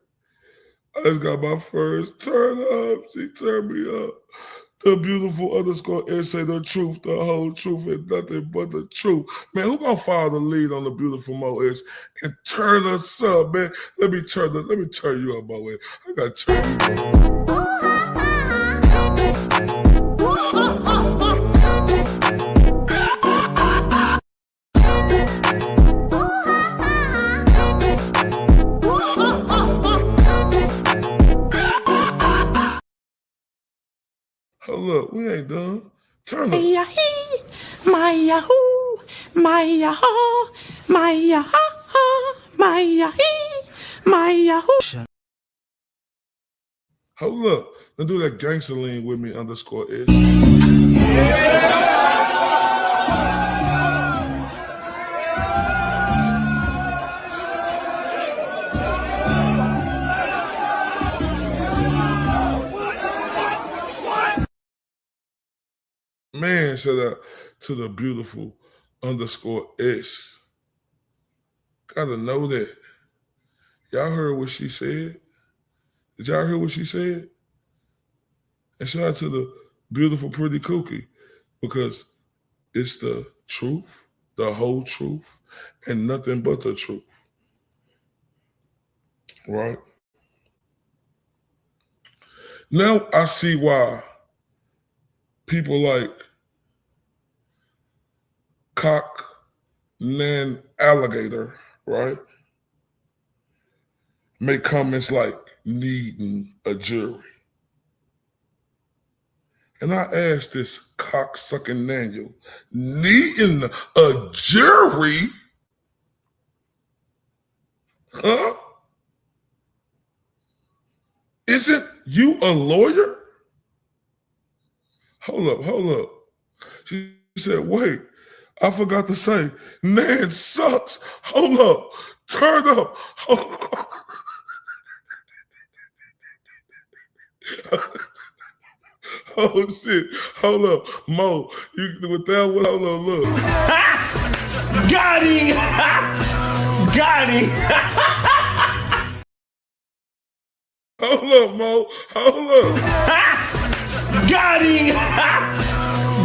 I just got my first turn up. She turned me up. The beautiful _ say the truth, the whole truth, and nothing but the truth. Man, who gonna follow the lead on the beautiful Mo Ish and turn us up, man? Let me turn you up, Mo Ish. I gotta turn you up. Hold up, we ain't done. Turn up. My Yahoo, my Yahoo, my Yahoo, my Yahoo, my Yahoo. Hold up. Let's do that gangster lean with me _ish. Man, shout out to the beautiful _ish. Gotta know that. Y'all heard what she said? Did y'all hear what she said? And shout out to the beautiful pretty Kookie, because it's the truth, the whole truth, and nothing but the truth. Right? Now I see why people like Cock Nan Alligator, right, make comments like needing a jury. And I asked this cocksucking Daniel, needing a jury? Huh? Isn't you a lawyer? Hold up. She said, wait, I forgot to say, Nan sucks. Hold up. Turn up. Oh shit. Hold up. Mo, you with that one, hold on, look. Got him! Got him! Hold up, Mo. Hold up. Got him!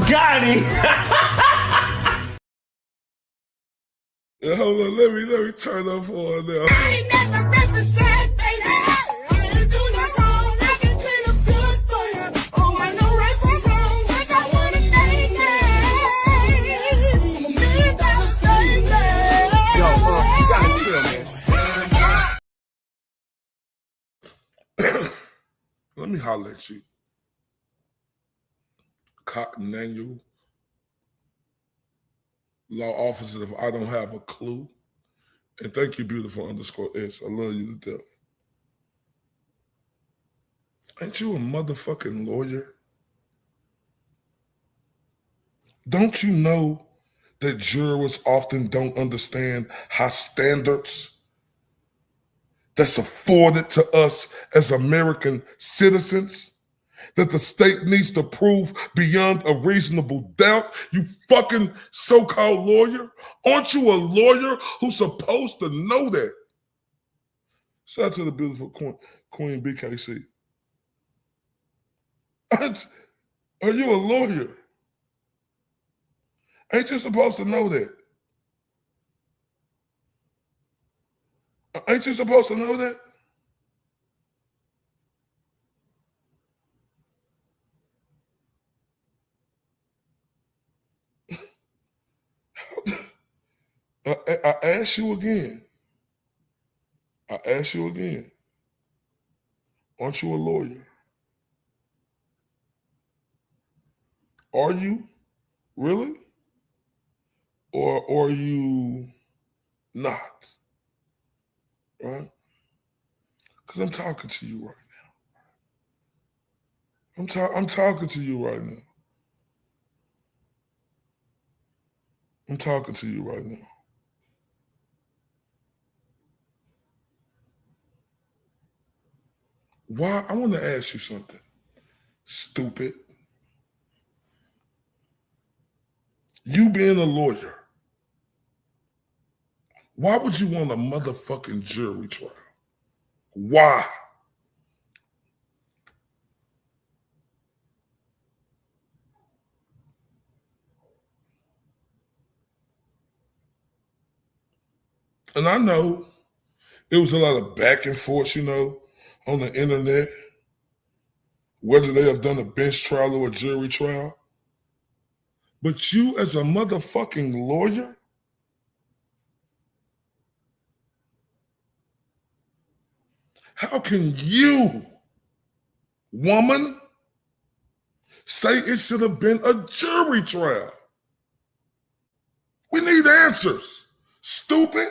Got him! Yeah, hold on, let me turn up for her now. I ain't never represent, baby. I ain't do no wrong. I can clean up good for you. Oh, I know right from wrong. 'Cause I wanna make it. Me that baby. Yo, you gotta chill, man. Let me holler at you. Cotton Manual, law officer, if I don't have a clue. And thank you, beautiful _ish. I love you to death. Ain't you a motherfucking lawyer? Don't you know that jurors often don't understand high standards that's afforded to us as American citizens? That the state needs to prove beyond a reasonable doubt? You fucking so-called lawyer? Aren't you a lawyer who's supposed to know that? Shout out to the beautiful Queen BKC. Are you a lawyer? Ain't you supposed to know that? Ain't you supposed to know that? I ask you again. Aren't you a lawyer? Are you? Really? Or are you not? Right? Because I'm talking to you right now. I'm talking to you right now. I'm talking to you right now. Why? I want to ask you something. Stupid. You being a lawyer, why would you want a motherfucking jury trial? Why? And I know it was a lot of back and forth, on the internet, whether they have done a bench trial or a jury trial. But you as a motherfucking lawyer, how can you, woman, say it should have been a jury trial? We need answers. Stupid.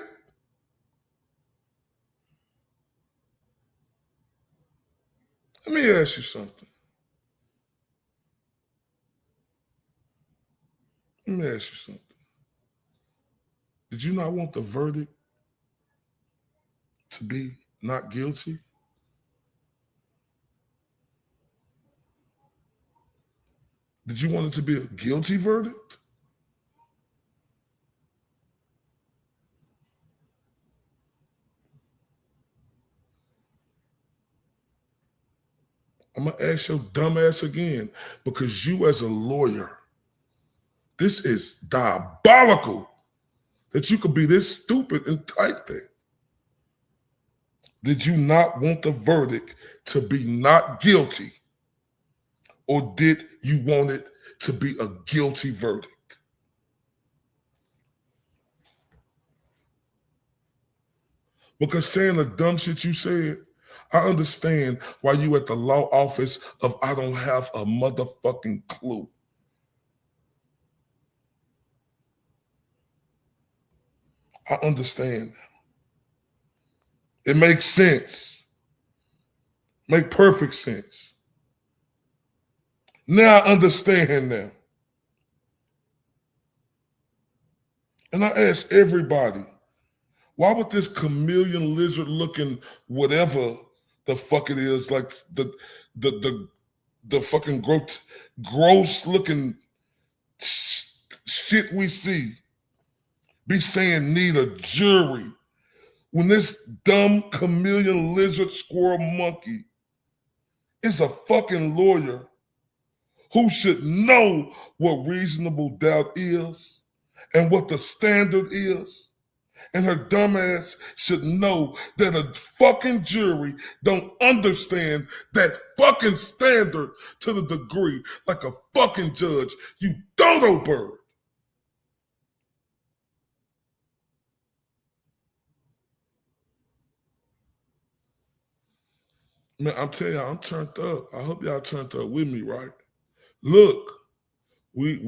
Let me ask you something. Let me ask you something. Did you not want the verdict to be not guilty? Did you want it to be a guilty verdict? I'm going to ask your dumb ass again, because you as a lawyer, this is diabolical that you could be this stupid and type that. Did you not want the verdict to be not guilty, or did you want it to be a guilty verdict? Because saying the dumb shit you said, I understand why you at the law office of I don't have a motherfucking clue. I understand that. It makes sense. Make perfect sense. Now I understand now. And I ask everybody, why would this chameleon lizard looking whatever the fuck it is, like the fucking gross looking shit we see, be saying need a jury when this dumb chameleon lizard squirrel monkey is a fucking lawyer who should know what reasonable doubt is and what the standard is? And her dumb ass should know that a fucking jury don't understand that fucking standard to the degree like a fucking judge, you dodo bird. Man, I'm telling y'all, I'm turned up. I hope y'all turned up with me, right? Look, we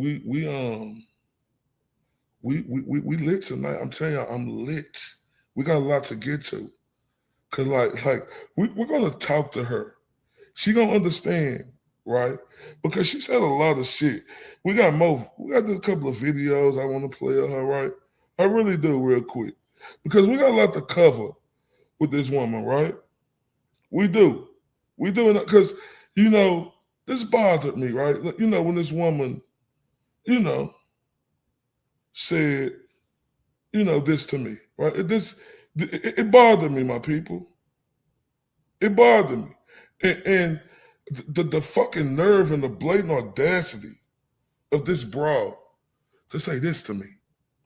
lit tonight. I'm telling y'all, I'm lit. We got a lot to get to. Cause we're gonna talk to her. She gonna understand, right? Because she said a lot of shit. We got to do a couple of videos I want to play of her, right? I really do, real quick. Because we got a lot to cover with this woman, right? We do. We do it because, this bothered me, right? When this woman, said, this to me, right? It bothered me, my people. It bothered me. And the fucking nerve and the blatant audacity of this broad to say this to me.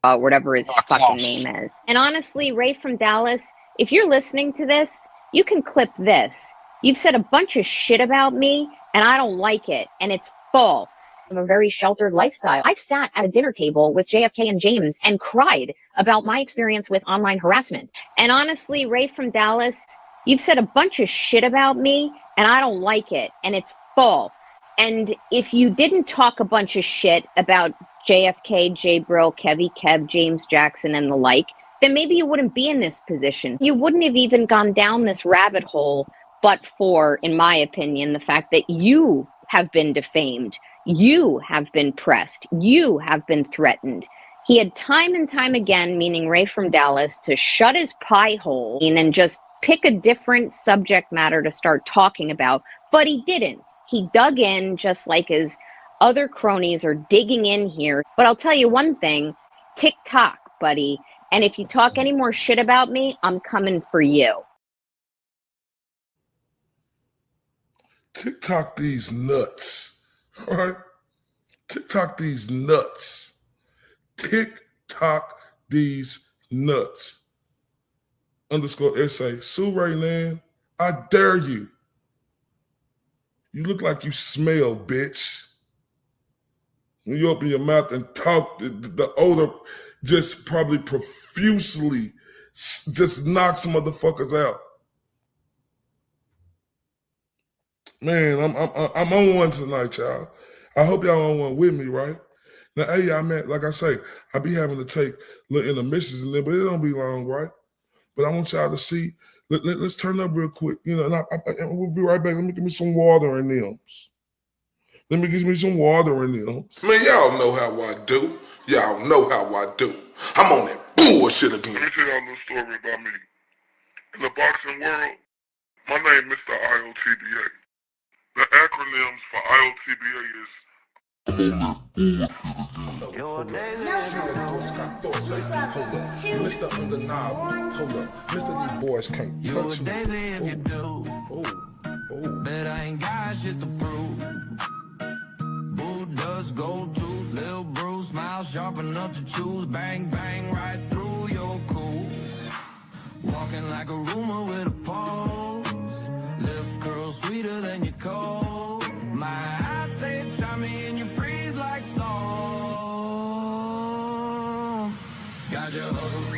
Whatever his fucking name is. And honestly, Ray from Dallas, if you're listening to this, you can clip this. You've said a bunch of shit about me, and I don't like it, and it's false. I have a very sheltered lifestyle. I've sat at a dinner table with JFK and James and cried about my experience with online harassment. And honestly, Ray from Dallas, You've said a bunch of shit about me, and I don't like it, and it's false. And if you didn't talk a bunch of shit about JFK, J. Brill, Kevy Kev, James Jackson, and the like, then maybe you wouldn't be in this position. You wouldn't have even gone down this rabbit hole, but for, in my opinion, the fact that you have been defamed, you have been pressed, you have been threatened. He had time and time again, meaning Ray from Dallas, to shut his pie hole and just pick a different subject matter to start talking about, but he didn't. He dug in just like his other cronies are digging in here. But I'll tell you one thing, tick-tock, buddy. And if you talk any more shit about me, I'm coming for you. TikTok these nuts, all right? TikTok these nuts. TikTok these nuts. Underscore essay. Sue Ray, man, I dare you. You look like you smell, bitch. When you open your mouth and talk, the odor just probably profusely just knocks motherfuckers out. Man, I'm on one tonight, y'all. I hope y'all on one with me, right? Now, hey, y'all, man, like I say, I be having to take little intermissions in there, but it don't be long, right? But I want y'all to see. Let's turn up real quick, you know. And we'll be right back. Let me give me some water in them. Let me give me some water in them. Man, y'all know how I do. Y'all know how I do. I'm on that bullshit again. Let me tell y'all a little story about me. In the boxing world, my name is Mr. IOTBA. The acronyms for IOTBA is Mr. Undeniable, hold up. Mr. These boys can't touch me. Daisy if you do. Bet I ain't got shit to prove. Boo does gold tooth, Lil Bruce, smile sharp enough to choose. Bang, bang, right through your cool. Walking like a rumor with a pulse. Lip curl sweeter than your cold. My eyes say try me and you freeze like salt. Got your huggle.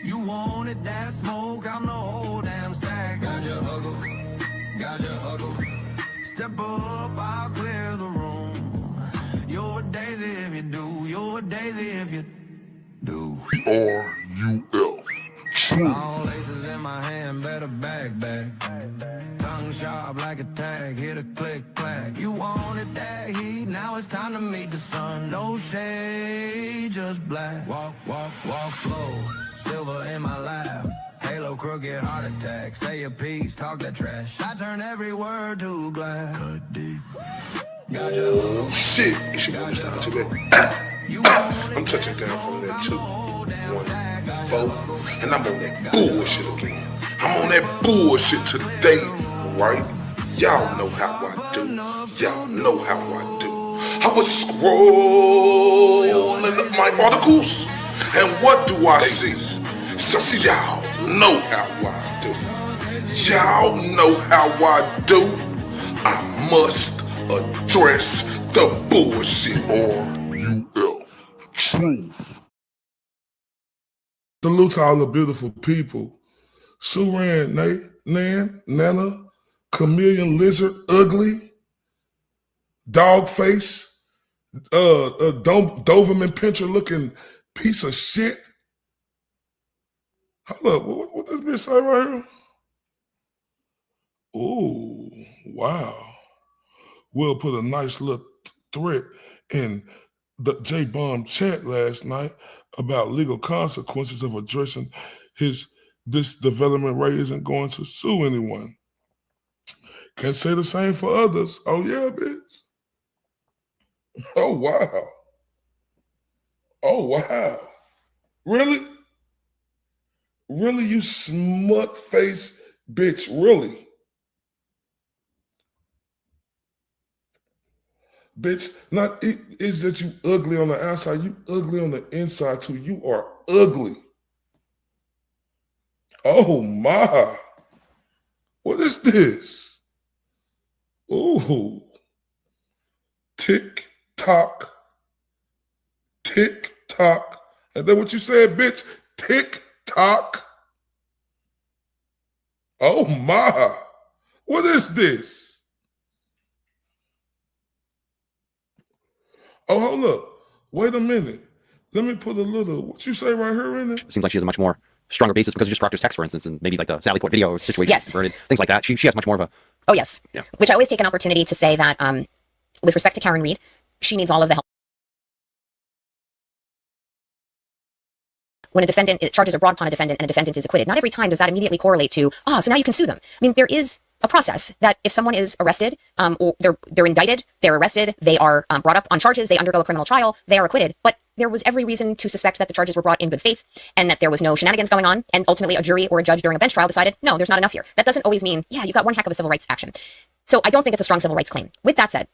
You wanted that smoke, I'm the whole damn stack. Got your huggle. Step up, I'll clear the room. You're a daisy if you do. You're a daisy if you do. R-U-L. All laces in my hand, better back. Tongue sharp like a tag, hit a click, clack. You wanted that heat, now it's time to meet the sun. No shade, just black. Walk slow, silver in my lap. Halo, crooked heart attack. Say a piece, talk that trash. I turn every word to glass. Cut deep. Got your Oh shit, it's your boy Mr. I'm touching down from that 2, 1, 4, and I'm on that bullshit again. I'm on that bullshit today, right? Y'all know how I do. Y'all know how I do. I was scrolling up my articles, and what do I see? So y'all know how I do. Y'all know how I do. I must address the bullshit. R-U-L. Truth. Salute to all the beautiful people. Suran, Nana, Chameleon Lizard, Ugly, Dog Face, Doberman Pinscher looking piece of shit. Hold up, what this bitch say right here? Oh, wow. Will put a nice little threat in the J-Bomb chat last night about legal consequences of addressing this development. Ray isn't going to sue anyone. Can say the same for others. Oh yeah, bitch. Oh wow. Oh wow. Really? Really, you smut face bitch, really? Bitch, not it is that you ugly on the outside, you ugly on the inside too. You are ugly. Oh my. What is this? Ooh. Tick tock. Tick tock. Is that what you said, bitch? Tick tock. Oh my. What is this? Oh, hold up. Wait a minute. Let me put a little, what you say right here in it? Seems like she has a much more stronger basis because of just Proctor's text, for instance, and maybe like the Sally Port video situation, Yes. converted, things like that. She has much more of a... Oh, yes. Yeah. Which I always take an opportunity to say that with respect to Karen Reed, she needs all of the help. When a defendant charges are brought upon a defendant and a defendant is acquitted, not every time does that immediately correlate to, so now you can sue them. I mean, there is a process that if someone is arrested, or they're indicted, they're arrested, they are brought up on charges, they undergo a criminal trial, they are acquitted. But there was every reason to suspect that the charges were brought in good faith and that there was no shenanigans going on. And ultimately a jury or a judge during a bench trial decided, no, there's not enough here. That doesn't always mean, yeah, you got one heck of a civil rights action. So I don't think it's a strong civil rights claim. With that said,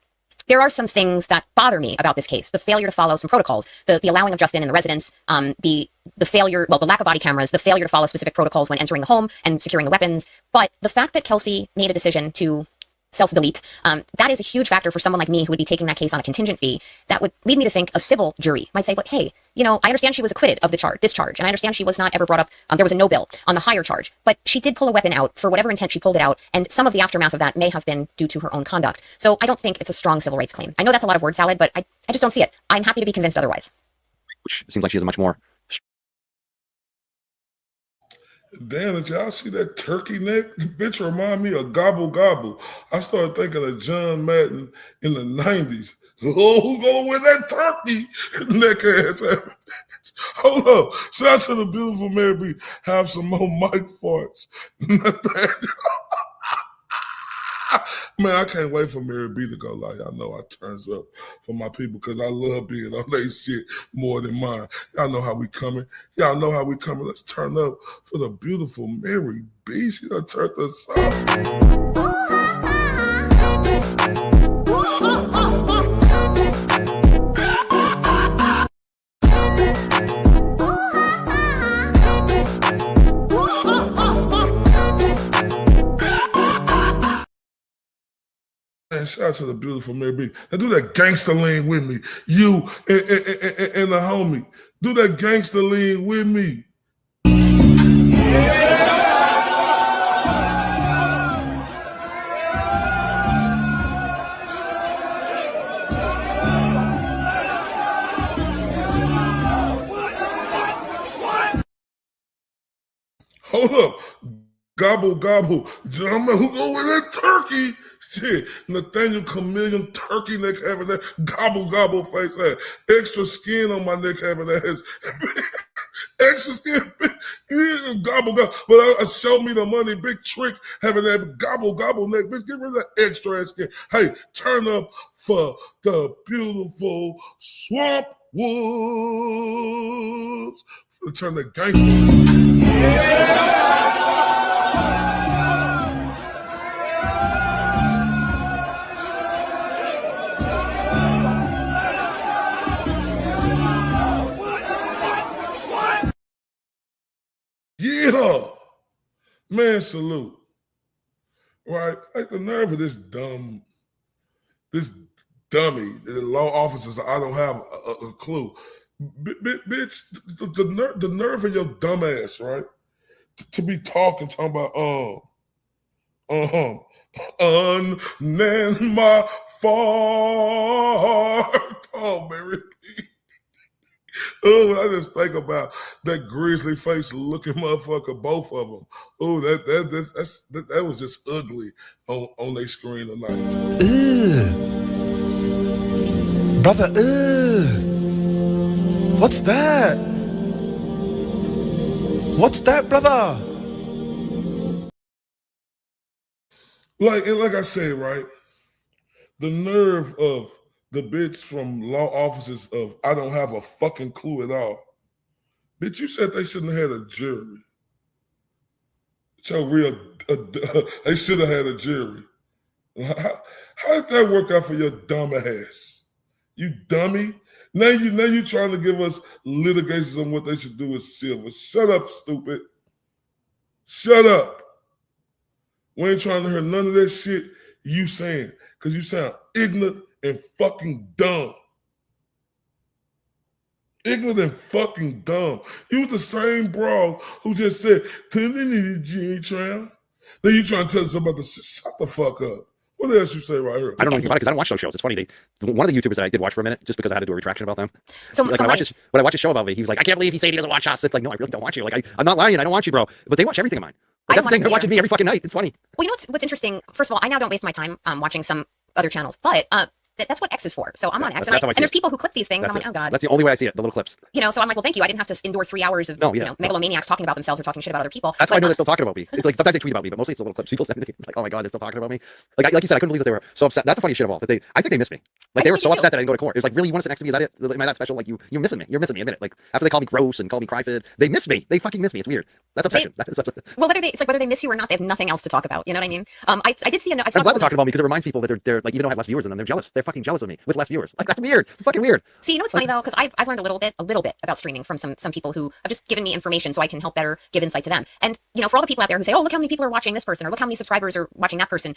there are some things that bother me about this case. The failure to follow some protocols, the allowing of Justin in the residence, the failure, the lack of body cameras, the failure to follow specific protocols when entering the home and securing the weapons. But the fact that Kelsey made a decision to self-delete, that is a huge factor for someone like me who would be taking that case on a contingent fee. That would lead me to think a civil jury might say, but hey, I understand she was acquitted of this charge, and I understand she was not ever brought up, there was a no bill on the higher charge, but she did pull a weapon out for whatever intent she pulled it out, and some of the aftermath of that may have been due to her own conduct. So I don't think it's a strong civil rights claim. I know that's a lot of word salad, but I just don't see it. I'm happy to be convinced otherwise. Which seems like she has a much more... Damn, did y'all see that turkey neck? Bitch remind me of Gobble Gobble. I started thinking of John Madden in the 90s. Oh, who's gonna win that turkey neck ass? Hold up. Shout out to the beautiful Mary B. Have some more mic farts. Man, I can't wait for Mary B to go live. Y'all know I turns up for my people because I love being on their shit more than mine. Y'all know how we coming. Y'all know how we coming. Let's turn up for the beautiful Mary B. She done turned us up. Man, shout out to the beautiful Mary B. Now do that gangster lean with me. You and the homie. Do that gangster lean with me. Hold up. Gobble, gobble. Gentlemen, who go with that turkey? Shit, Nathaniel Chameleon turkey neck having that gobble gobble face ass. Extra skin on my neck having that. Extra skin, gobble gobble. But show me the money, big trick having that gobble gobble neck. Bitch, get rid of that extra ass skin. Hey, turn up for the beautiful Swamp Wolves. Turn the gangster. Yeah, man, salute. Right, like the nerve of this dummy, the law officers. I don't have a clue, bitch. The nerve of your dumb ass, right? To be talking about unman my fart. Oh, Mary. Oh, I just think about that grizzly face looking motherfucker, both of them. Oh, that was just ugly on their screen tonight. Brother, what's that? What's that, brother? Like I said, right? The nerve of the bitch from law offices of I don't have a fucking clue at all. Bitch, you said they shouldn't have had a jury. So they should have had a jury. How did that work out for your dumb ass? You dummy. Now you trying to give us litigations on what they should do with silver. Shut up, stupid. Shut up. We ain't trying to hear none of that shit you saying, because you sound ignorant and fucking dumb. Ignorant and fucking dumb. You was the same bro who just said, turn into the G trial. Then you trying to tell somebody to shut the fuck up. What else you say right here? I don't know anything about it because I don't watch those shows. It's funny. One of the YouTubers that I did watch for a minute, just because I had to do a retraction about them. So, like so when I watched a show about me, he was like, "I can't believe he said he doesn't watch us." It's like, no, I really don't watch you. Like, I'm not lying. I don't watch you, bro. But they watch everything of mine. Like, that's the thing. They're watching me every fucking night. It's funny. Well, you know what's interesting? First of all, I now don't waste my time watching some other channels, but that's what X is for. So I'm on X, and there's people who clip these things. I'm like, oh god. That's the only way I see it. The little clips. You know, so I'm like, well, thank you. I didn't have to endure 3 hours of megalomaniacs talking about themselves or talking shit about other people. That's why I know they're still talking about me. It's like sometimes they tweet about me, but mostly it's the little clips. People send me like, oh my god, they're still talking about me. Like you said, I couldn't believe that they were so upset. That's the funny shit of all. I think they miss me. Like they were so upset that I didn't go to court. It was like, really, you want to sit next to me? Is that it? Am I that special? Like you're missing me. You're missing me a minute. Like after they call me gross and call me cryfid, they miss me. They fucking miss me. It's weird. That's obsession. Well, whether they miss you or not, they have nothing else to talk about. You know what I mean? I did see. I'm glad they're talking about me because it reminds people that they're like, even though I have less viewers than them, they're jealous. They're fucking jealous of me with less viewers. Like that's weird. It's fucking weird. See, you know what's funny though, because I've learned a little bit about streaming from some people who have just given me information so I can help better give insight to them. And you know, for all the people out there who say, oh, look how many people are watching this person, or look how many subscribers are watching that person,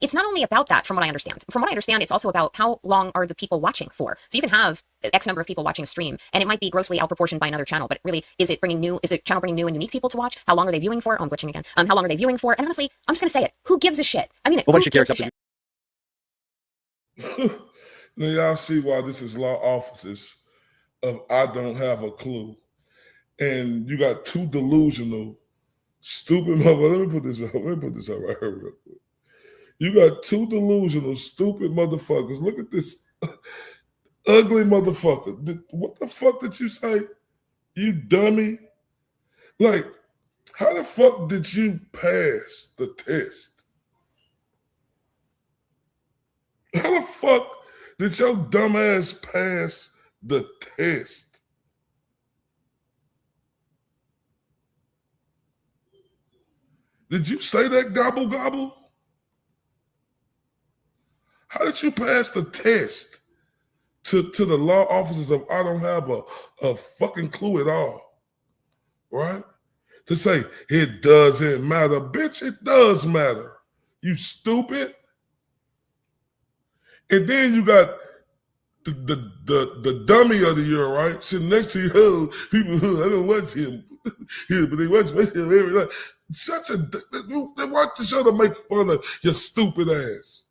it's not only about that. From what I understand, it's also about how long are the people watching for. So you can have X number of people watching a stream, and it might be grossly outproportioned by another channel, but really, is the channel bringing new and unique people to watch? How long are they viewing for? Oh, I'm glitching again. How long are they viewing for? And honestly, I'm just gonna say it. Who gives a shit? I mean, who gives a shit? Now y'all see why this is law offices of I don't have a clue. And you got two delusional, stupid motherfuckers. Let me put this up right here real quick. You got two delusional, stupid motherfuckers. Look at this ugly motherfucker. What the fuck did you say? You dummy. Like, how the fuck did you pass the test? How the fuck did your dumb ass pass the test? Did you say that gobble gobble? How did you pass the test to the law officers of I don't have a fucking clue at all? Right? To say it doesn't matter. Bitch, it does matter. You stupid. And then you got the dummy of the year, right? Sitting next to you, oh, people who I don't watch him. But they watch him every night. They watch the show to make fun of your stupid ass.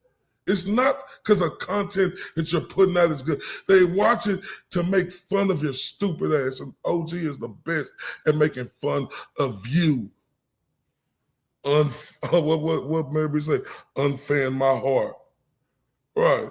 It's not because of content that you're putting out is good. They watch it to make fun of your stupid ass. And OG is the best at making fun of you. What made me say? Unfan my heart. Right.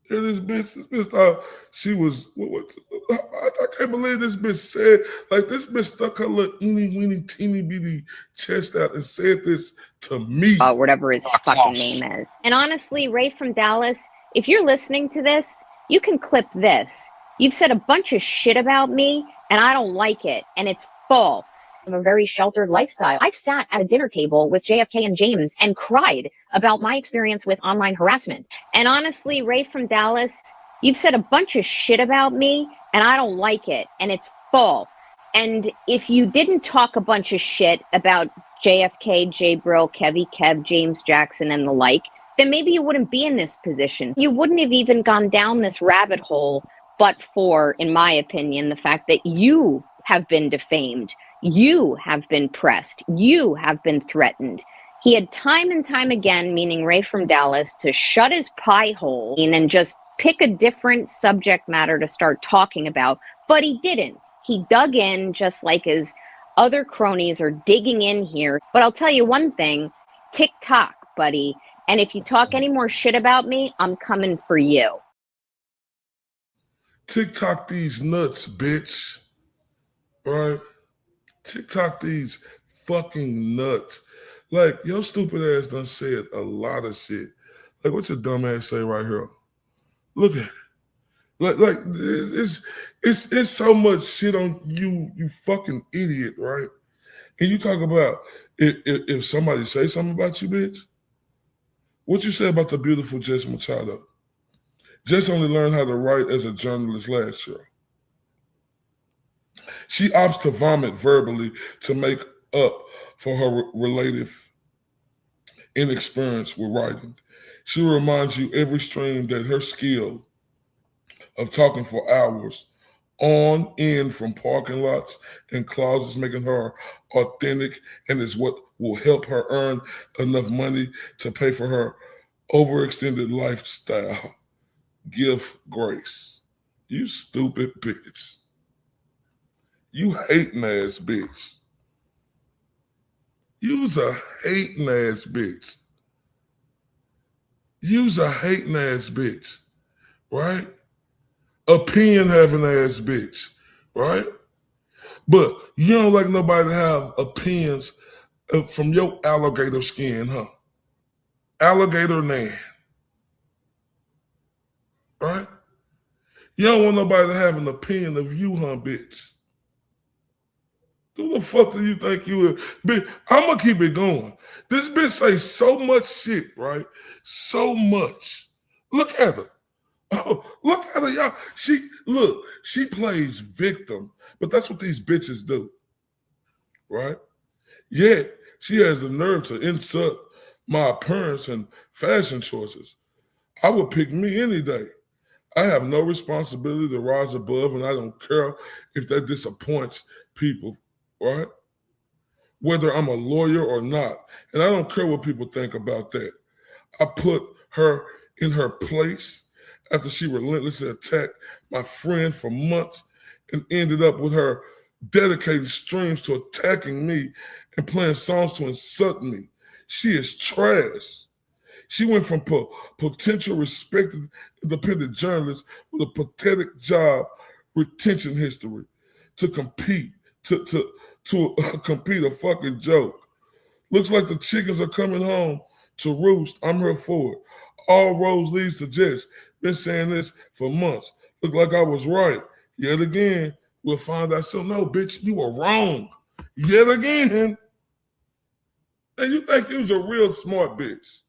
Here this bitch she was, I can't believe this bitch said, like this bitch stuck her little eeny, teeny bitty chest out and said this to me. Whatever his fucking name is. And honestly, Ray from Dallas, if you're listening to this, you can clip this. You've said a bunch of shit about me, and I don't like it, and it's false. I'm a very sheltered lifestyle. I've sat at a dinner table with JFK and James and cried about my experience with online harassment. And honestly, Ray from Dallas, you've said a bunch of shit about me, and I don't like it, and it's false. And if you didn't talk a bunch of shit about JFK, J Brill, Kevy, Kev, James Jackson, and the like, then maybe you wouldn't be in this position. You wouldn't have even gone down this rabbit hole, but for, in my opinion, the fact that you have been defamed, you have been pressed, you have been threatened. He had time and time again, meaning Ray from Dallas, to shut his pie hole and just pick a different subject matter to start talking about, but he didn't. He dug in just like his other cronies are digging in here. But I'll tell you one thing, TikTok, buddy, and if you talk any more shit about me, I'm coming for you. TikTok these nuts, bitch. Right? TikTok these fucking nuts. Like, your stupid ass done said a lot of shit. Like, what your dumb ass say right here? Look at it. Like it's so much shit on you, you fucking idiot, right? And you talk about if somebody say something about you, bitch, what you say about the beautiful Jess Machado? Jess only learned how to write as a journalist last year. She opts to vomit verbally to make up for her relative inexperience with writing. She reminds you every stream that her skill of talking for hours on end from parking lots and closets making her authentic and is what will help her earn enough money to pay for her overextended lifestyle. Give grace. You stupid bitch. You hating ass bitch. You's a hating ass bitch. You's a hating ass bitch, right? Opinion having ass bitch, right? But you don't like nobody to have opinions from your alligator skin, huh? Alligator Nan, right? You don't want nobody to have an opinion of you, huh, bitch? Who the fuck do you think you is? Bitch, I'm gonna keep it going. This bitch say so much shit, right? So much. Look at her. Oh, look at her, y'all. She plays victim, but that's what these bitches do, right? Yet she has the nerve to insult my appearance and fashion choices. I would pick me any day. I have no responsibility to rise above, and I don't care if that disappoints people, right? Whether I'm a lawyer or not, and I don't care what people think about that. I put her in her place after she relentlessly attacked my friend for months and ended up with her dedicating streams to attacking me and playing songs to insult me. She is trash. She went from potential respected independent journalist with a pathetic job retention history to compete a fucking joke. Looks like the chickens are coming home to roost. I'm here for it. All roads leads to Jess. Been saying this for months. Look like I was right. Yet again, we'll find out. So no, bitch, you were wrong. Yet again. And you think you was a real smart bitch.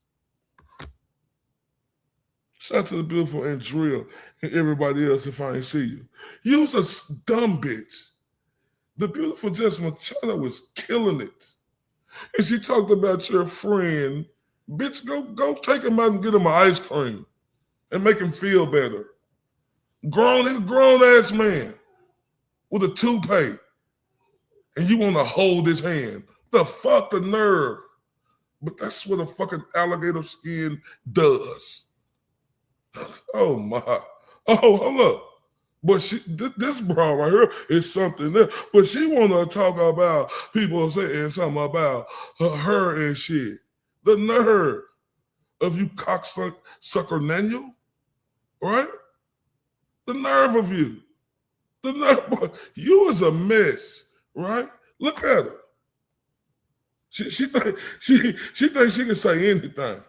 Shout out to the beautiful Andrea and everybody else if I ain't see you. You was a dumb bitch. The beautiful Jess Machado was killing it. And she talked about your friend. Bitch, go take him out and get him an ice cream and make him feel better. He's a grown-ass man with a toupee. And you want to hold his hand. The fuck, the nerve. But that's what a fucking alligator skin does. Oh, my. Oh, hold up. But this bra right here is something else. But she want to talk about people saying something about her and shit. The nerve of you cocksucker Naniel, right? The nerve of you. The nerve. You is a mess, right? Look at her. She thinks she can say anything,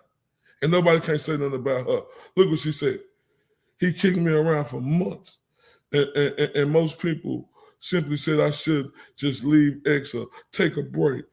and nobody can't say nothing about her. Look what she said. He kicked me around for months. And most people simply said I should just leave X or take a break.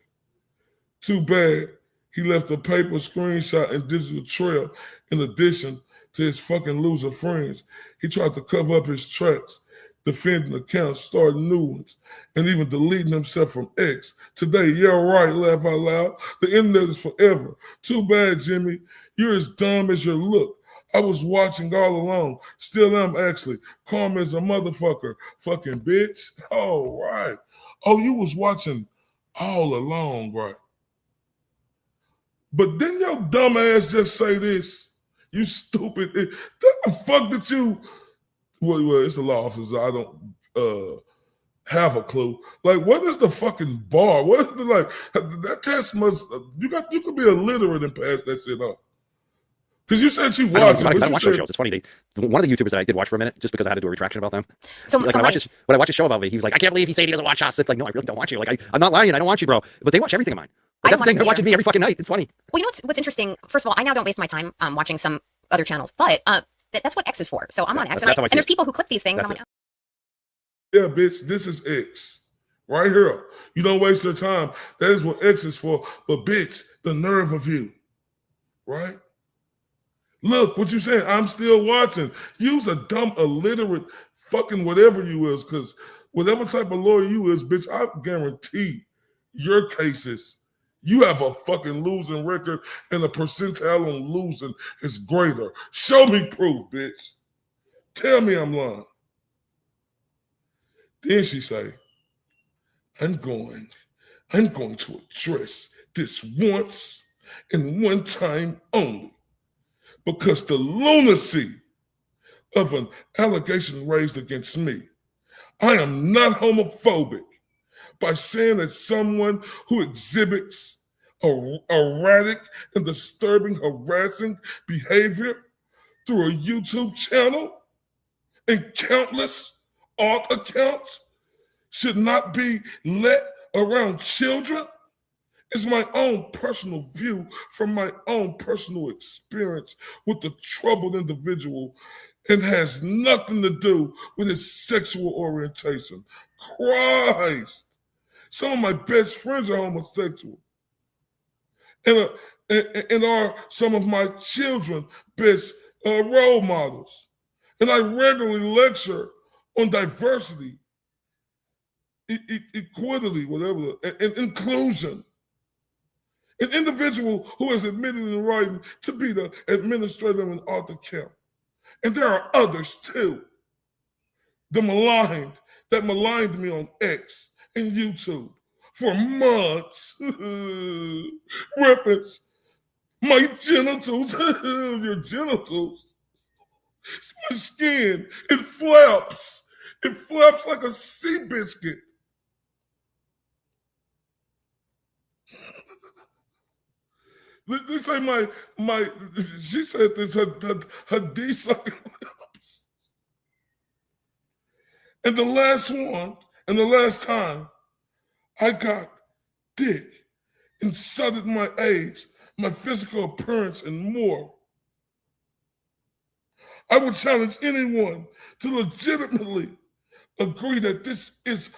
Too bad he left a paper screenshot and digital trail in addition to his fucking loser friends. He tried to cover up his tracks, defending accounts, starting new ones, and even deleting himself from X. Today, yeah, right, laugh out loud. The internet is forever. Too bad, Jimmy. You're as dumb as you look. I was watching all along. Still am, actually. Calm as a motherfucker. Fucking bitch. Oh, right. Oh, you was watching all along, right? But didn't your dumb ass just say this? You stupid. The fuck did you... Well, it's the law officer. I don't have a clue. Like, what is the fucking bar? What is the, like, that test must... You could be illiterate and pass that shit up. Because you said you watched it. I don't watch those shows. It's funny. One of the YouTubers that I did watch for a minute, just because I had to do a retraction about them. When I watched his show about me, he was like, I can't believe he said he doesn't watch us. It's like, no, I really don't watch you. Like, I'm not lying. I don't watch you, bro. But they watch everything of mine. Like, that's the thing. They're watching me every fucking night. It's funny. Well, you know what's interesting? First of all, I now don't waste my time watching some other channels, but that's what X is for. So I'm on X, and there's people who click these things. And I'm like, yeah, bitch, this is X. Right here. You don't waste your time. That is what X is for. But, bitch, the nerve of you. Right? Look, what you saying? I'm still watching. You's a dumb, illiterate, fucking whatever you is, because whatever type of lawyer you is, bitch, I guarantee your cases, you have a fucking losing record, and the percentile on losing is greater. Show me proof, bitch. Tell me I'm lying. Then she say, I'm going to address this once and one time only, because the lunacy of an allegation raised against me. I am not homophobic by saying that someone who exhibits erratic and disturbing, harassing behavior through a YouTube channel and countless alt accounts should not be let around children is my own personal view from my own personal experience with the troubled individual and has nothing to do with his sexual orientation. Christ! Some of my best friends are homosexual and are some of my children's best role models. And I regularly lecture on diversity, equality, whatever, and inclusion. An individual who has admitted in writing to be the administrator of an alt account. And there are others too. That maligned me on X and YouTube for months. Reference my genitals, your genitals. It's my skin. It flaps. It flaps like a sea biscuit. This ain't my. She said this her decent lips. And the last one, and the last time, I got dick and cited my age, my physical appearance, and more. I would challenge anyone to legitimately agree that this is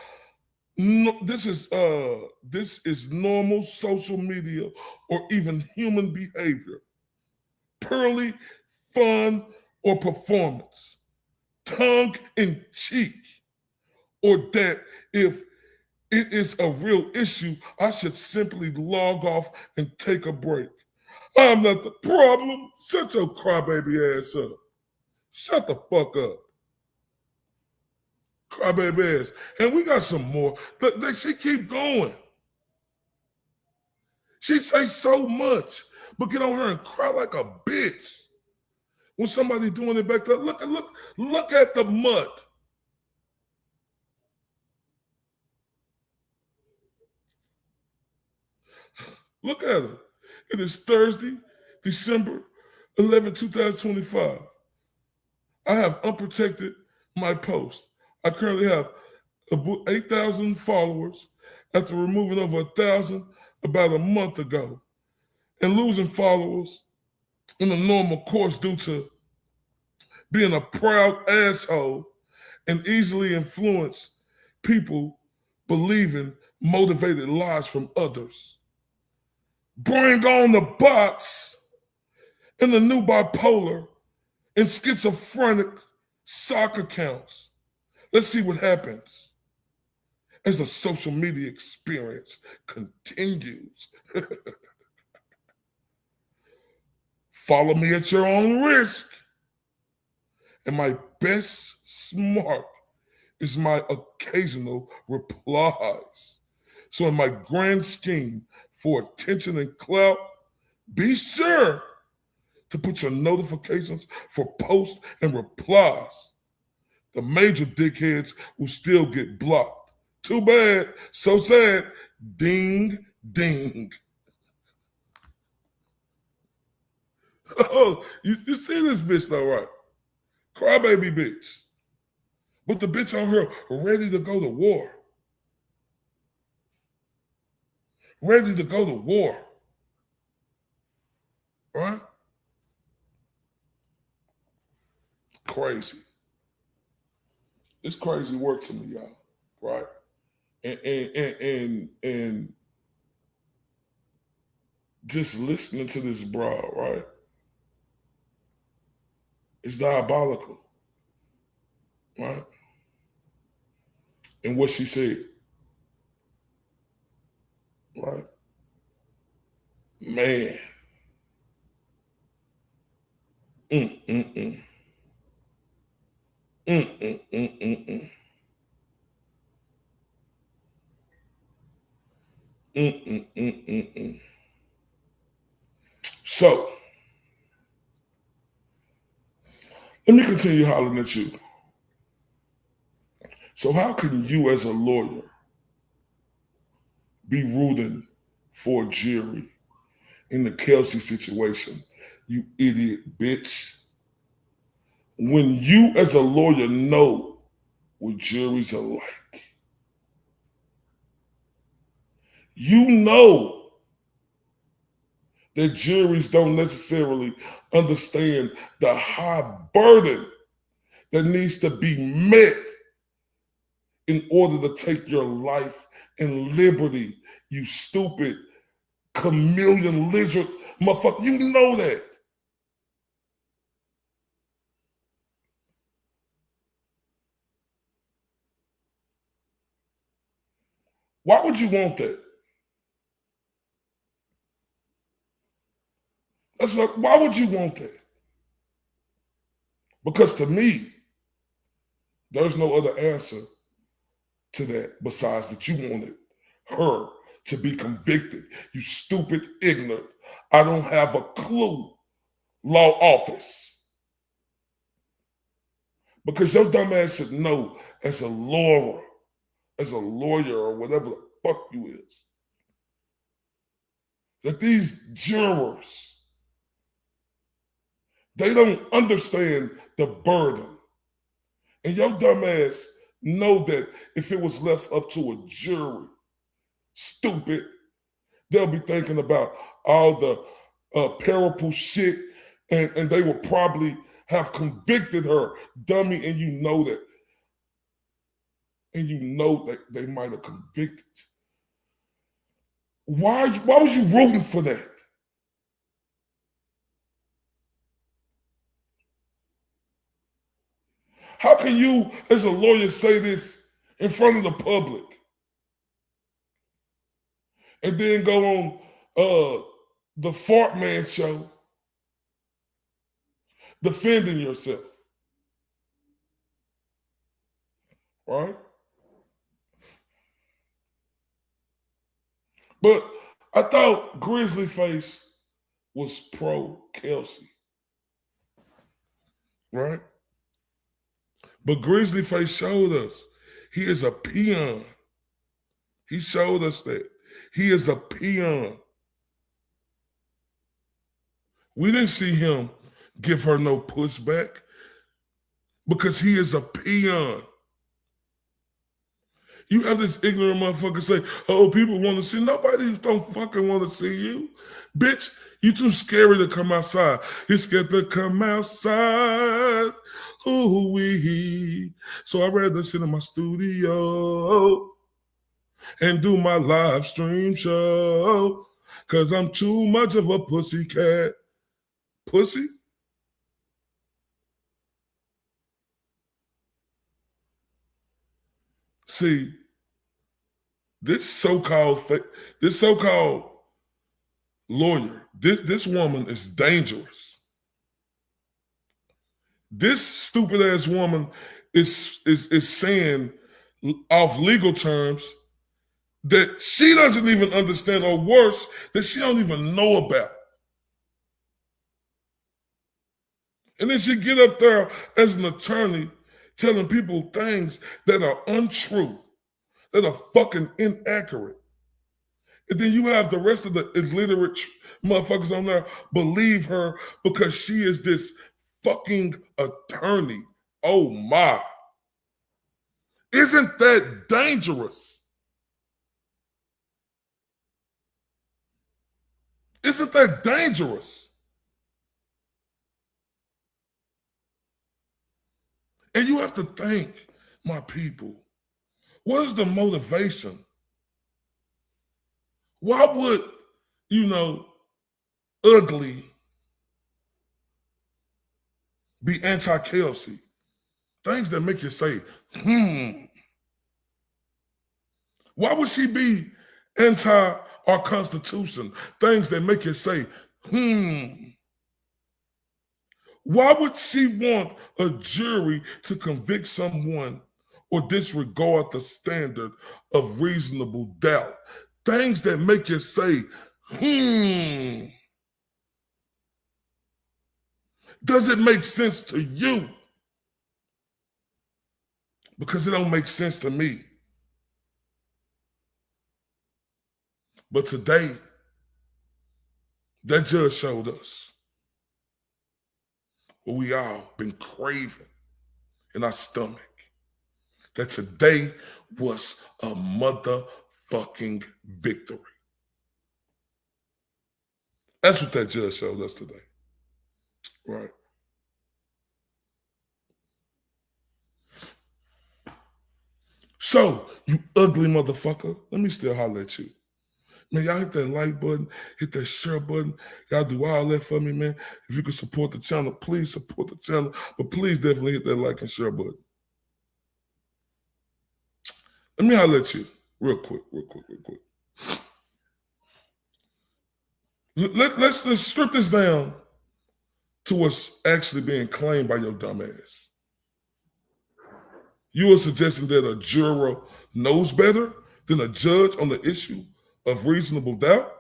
normal social media or even human behavior, purely fun or performance, tongue in cheek, or that if it is a real issue, I should simply log off and take a break. I'm not the problem. Shut your crybaby ass up. Shut the fuck up. Crybaby ass. And we got some more. She keep going. She say so much, but get on her and cry like a bitch. When somebody doing it back there, look at the mud. Look at her. It is Thursday, December 11, 2025. I have unprotected my post. I currently have 8,000 followers after removing over 1,000 about a month ago and losing followers in the normal course due to being a proud asshole and easily influence people believing motivated lies from others. Bring on the bots and the new bipolar and schizophrenic sock accounts. Let's see what happens as the social media experience continues. Follow me at your own risk. And my best smart is my occasional replies. So in my grand scheme for attention and clout, be sure to put your notifications for posts and replies. The major dickheads will still get blocked. Too bad, so sad. Ding, ding. Oh, you see this bitch though, right? Crybaby bitch. But the bitch on her ready to go to war. Ready to go to war. Right? Crazy. It's crazy work to me, y'all. Right? And just listening to this broad, right? It's diabolical. Right? And what she said. Right? Man. Mm-mm-mm. Mm-mm-mm-mm-mm. So, let me continue hollering at you. So how can you as a lawyer be rooting for a jury in the Kelsey situation, you idiot bitch, when you as a lawyer know what juries are like? You know that juries don't necessarily understand the high burden that needs to be met in order to take your life and liberty, you stupid chameleon lizard motherfucker. You know that. Why would you want that? That's like, why would you want that? Because to me, there's no other answer to that besides that you wanted her to be convicted. You stupid, ignorant, I don't have a clue law office. Because your dumb ass should know as a lawyer or whatever the fuck you is, that these jurors, they don't understand the burden. And your dumb ass know that if it was left up to a jury, stupid, they'll be thinking about all the parable shit, and they will probably have convicted her, dummy, and you know that. And you know that they might have convicted you. Why was you rooting for that? How can you, as a lawyer, say this in front of the public and then go on the Fart Man show defending yourself? Right? But I thought Grizzly Face was pro Kelsey. Right? But Grizzly Face showed us he is a peon. He showed us that. He is a peon. We didn't see him give her no pushback because he is a peon. You have this ignorant motherfucker say, oh, people want to see. Nobody don't fucking want to see you. Bitch, you too scary to come outside. You're scared to come outside. Ooh-wee. So I'd rather sit in my studio and do my live stream show because I'm too much of a pussycat. Pussy? See, this so-called lawyer, this woman is dangerous. This stupid ass woman is saying off legal terms that she doesn't even understand, or worse, that she don't even know about. And then she get up there as an attorney telling people things that are untrue, that are fucking inaccurate. And then you have the rest of the illiterate motherfuckers on there believe her because she is this fucking attorney. Oh my. Isn't that dangerous? Isn't that dangerous? And you have to think, my people, what is the motivation? Why would, Ugly be anti-Kelsey? Things that make you say, Why would she be anti our Constitution? Things that make you say, Why would she want a jury to convict someone or disregard the standard of reasonable doubt? things that make you say, does it make sense to you? Because it don't make sense to me. But today, that judge showed us what we all been craving in our stomach. That today was a motherfucking victory. That's what that judge showed us today. Right. So, you ugly motherfucker, let me still holler at you. Man, y'all hit that like button, hit that share button. Y'all do all that for me, man. If you can support the channel, please support the channel. But please definitely hit that like and share button. Let me holler at you real quick. Let's strip this down to what's actually being claimed by your dumb ass. You are suggesting that a juror knows better than a judge on the issue of reasonable doubt?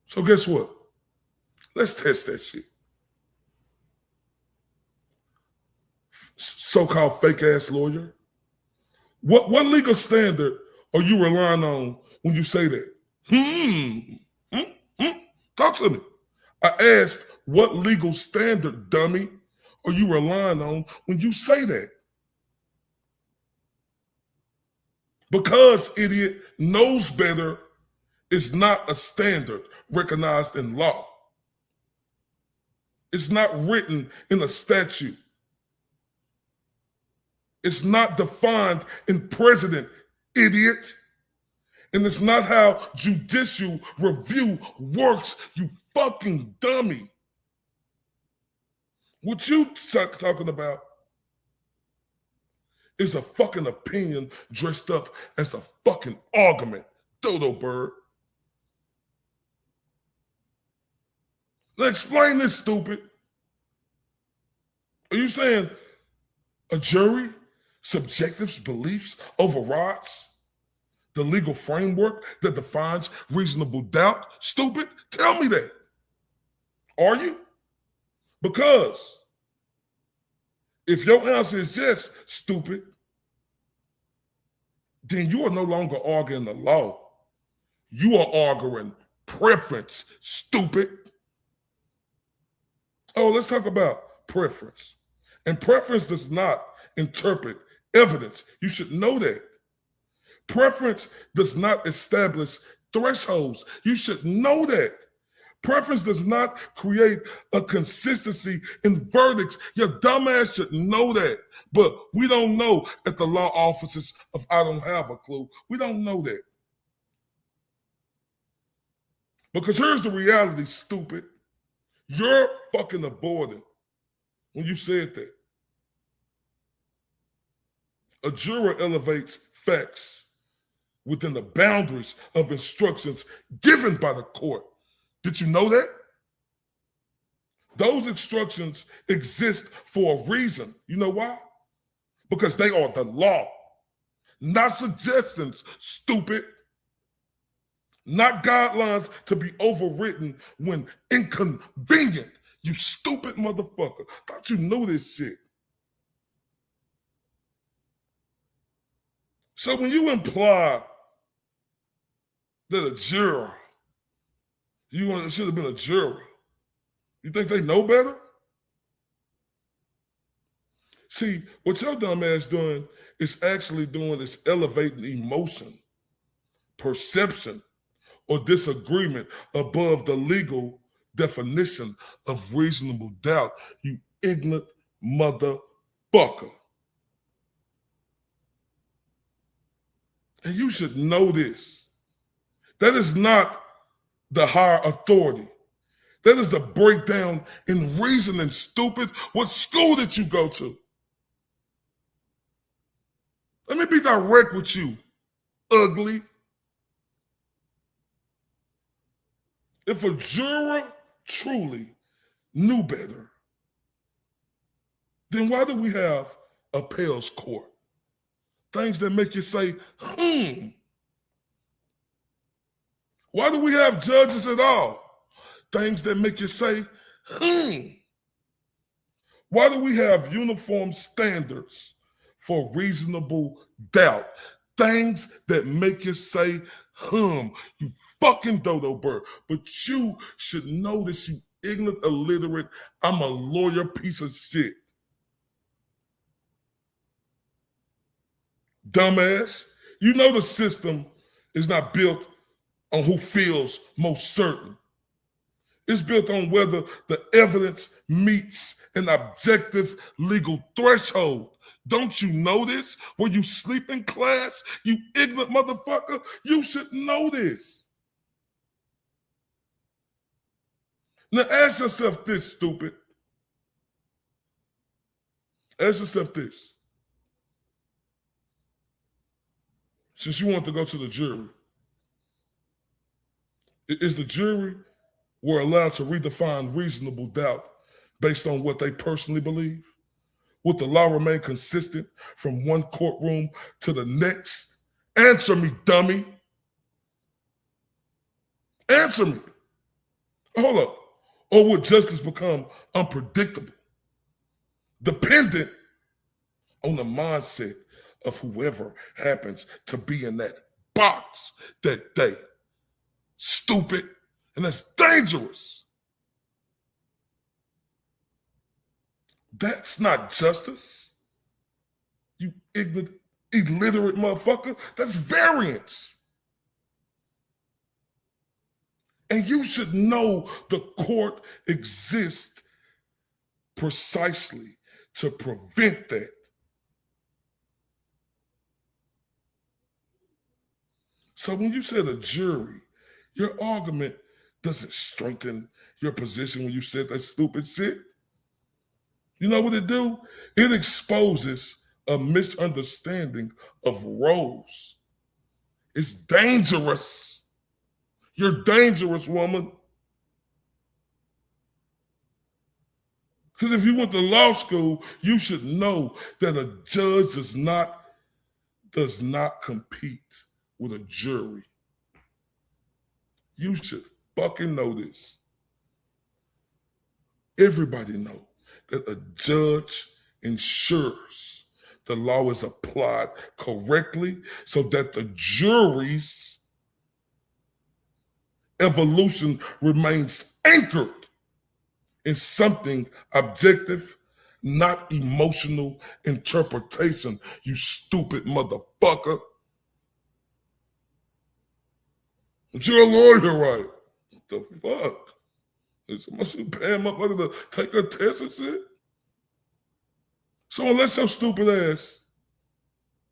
So guess what? Let's test that shit. So-called fake-ass lawyer. What legal standard are you relying on when you say that? Talk to me. I asked, what legal standard, dummy, are you relying on when you say that? Because, idiot, knows better is not a standard recognized in law. It's not written in a statute. It's not defined in precedent, idiot. And it's not how judicial review works, you fucking dummy. What you talking about is a fucking opinion dressed up as a fucking argument, dodo bird. Now explain this, stupid. Are you saying a jury subjective beliefs overrides the legal framework that defines reasonable doubt? Stupid, tell me that. Are you? Because if your answer is yes, stupid, then you are no longer arguing the law. You are arguing preference, stupid. Oh, let's talk about preference. And preference does not interpret evidence. You should know that. Preference does not establish thresholds. You should know that. Preference does not create a consistency in verdicts. Your dumbass should know that. But we don't know at the law offices of I don't have a clue. We don't know that. Because here's the reality, stupid. You're fucking avoiding when you said that. A juror elevates facts within the boundaries of instructions given by the court. Did you know that? Those instructions exist for a reason. You know why? Because they are the law, not suggestions, stupid. Not guidelines to be overwritten when inconvenient. You stupid motherfucker. Thought you knew this shit. So when you imply that a juror, it should have been a juror, you think they know better? See, what your dumb ass doing is actually doing is elevating emotion, perception, or disagreement above the legal definition of reasonable doubt, you ignorant motherfucker. And you should know this. That is not the higher authority. That is the breakdown in reasoning, stupid. What school did you go to? Let me be direct with you, ugly. If a juror truly knew better, then why do we have appeals court, Things that make you say, Why do we have judges at all? Things that make you say, Why do we have uniform standards for reasonable doubt? Things that make you say, you fucking dodo bird. But you should know this, you ignorant, illiterate, I'm a lawyer piece of shit. Dumbass. You know the system is not built on who feels most certain. It's built on whether the evidence meets an objective legal threshold. Don't you know this? Were you sleep in class, you ignorant motherfucker? You should know this. Now ask yourself this, stupid. Ask yourself this. Since you want to go to the jury, is the jury were allowed to redefine reasonable doubt based on what they personally believe? Would the law remain consistent from one courtroom to the next? Answer me, dummy. Answer me. Hold up. Or would justice become unpredictable, dependent on the mindset of whoever happens to be in that box that day? Stupid. And that's dangerous. That's not justice. You ignorant, illiterate motherfucker. That's variance. And you should know the court exists precisely to prevent that. So when you said a jury, your argument doesn't strengthen your position when you said that stupid shit. You know what it do? It exposes a misunderstanding of roles. It's dangerous. You're dangerous, woman. Because if you went to law school, you should know that a judge does not compete with a jury. You should fucking know this. Everybody know that a judge ensures the law is applied correctly so that the jury's evolution remains anchored in something objective, not emotional interpretation, you stupid motherfucker. But you're a lawyer, right? What the fuck? Is somebody paying motherfucker to take a test and shit? So unless your stupid ass,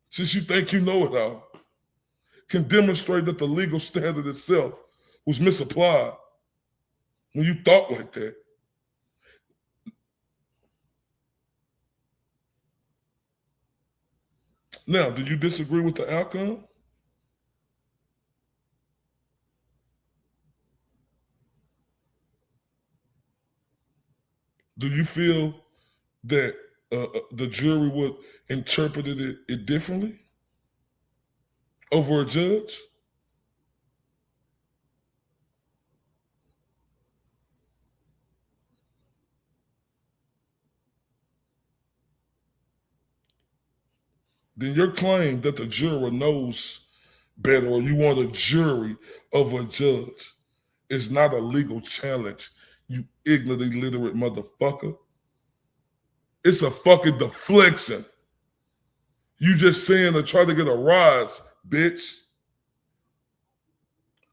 since you think you know it all, can demonstrate that the legal standard itself was misapplied when you thought like that, now, do you disagree with the outcome? Do you feel that the jury would interpret it differently over a judge? Then your claim that the juror knows better or you want a jury over a judge is not a legal challenge, you ignorant, illiterate motherfucker. It's a fucking deflection. You just saying to try to get a rise, bitch.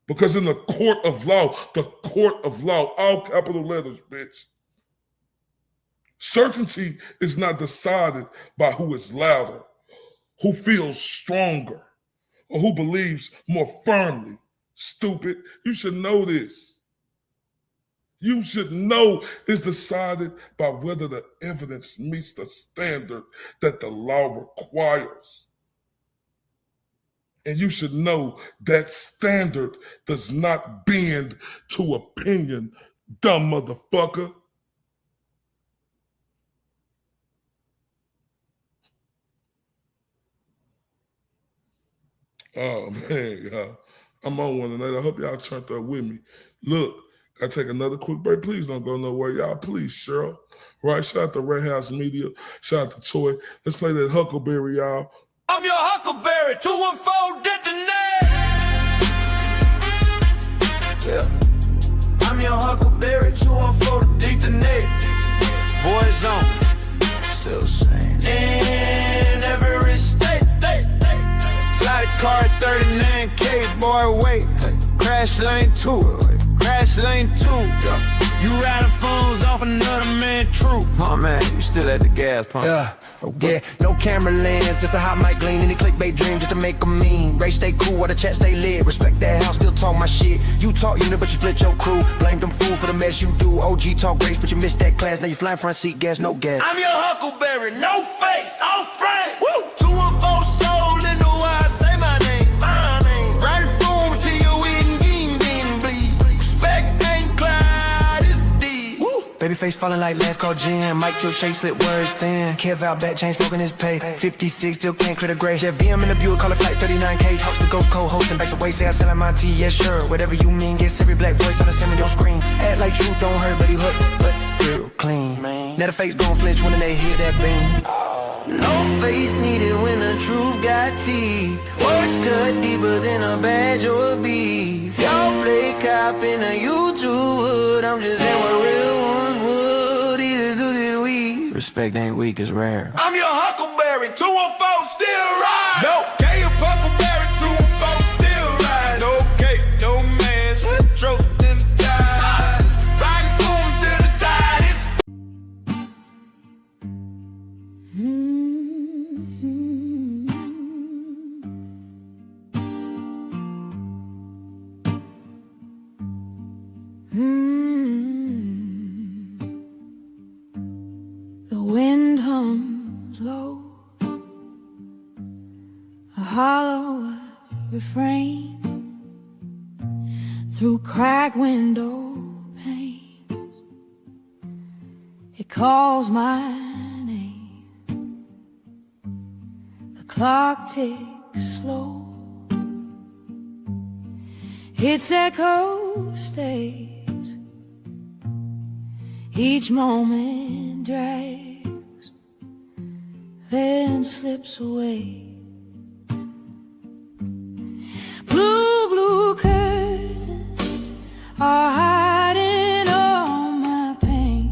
Because in the court of law, all capital letters, bitch, certainty is not decided by who is louder, who feels stronger, or who believes more firmly. Stupid. You should know this. You should know it's decided by whether the evidence meets the standard that the law requires. And you should know that standard does not bend to opinion, dumb motherfucker. Oh man, y'all. I'm on one tonight. I hope y'all turned up with me. Look, I take another quick break. Please don't go nowhere, y'all. Please, Cheryl. Right, shout out to Red House Media. Shout out to Toy. Let's play that Huckleberry, y'all. I'm your Huckleberry, 214 detonate. Yeah. I'm your Huckleberry, 214 detonate. Boys on, still same. In every state. Fly the car at 39K, boy, wait. Crash lane 2. Crash lane 2. Yeah. You riding phones off another man, true. Oh man, you still at the gas pump. Yeah. Yeah, no camera lens, just a hot mic gleam. Any clickbait dream just to make a meme. Race stay cool while the chat stay lit. Respect that house, still talk my shit. You talk unit, but you split your crew. Blame them fool for the mess you do. OG talk race, but you missed that class. Now you flying front seat, gas, no gas. I'm your Huckleberry, no face, all frame. Woo! 214 soul in the wild, say my name. My name. Riding fools till you in bleed. Respect ain't Clyde, it's deep. Woo! Babyface falling like Lance called Jen. Mike till shake slip words thin. Kev out back, chain smoking his pay. 56 still can't clear the gray. Jeff BM in the Buick, call it flight 39K. Talks to Ghost co-hosting back away. Say I sell my tea, yes sure. Whatever you mean, gets every black voice on the semi on screen. Act like truth don't hurt, but he hooked, but real clean. Now the face gon' flinch when they hit that beam. No face needed when the truth got teeth. Words cut deeper than a badge or a beef. Y'all play cop in a YouTube hood. I'm just saying what real ones would. Either do this we. Respect ain't weak, it's rare. I'm your Huckleberry, 214 still ride. No gay Huckleberry, 214 still ride. No cake, no man's trophy in the sky. Riding booms till the tide is. The wind hums low, a hollow refrain through cracked window panes. It calls my name. The clock ticks slow. Its echo stays. Each moment drags, then slips away. Blue, blue curtains are hiding all my pain.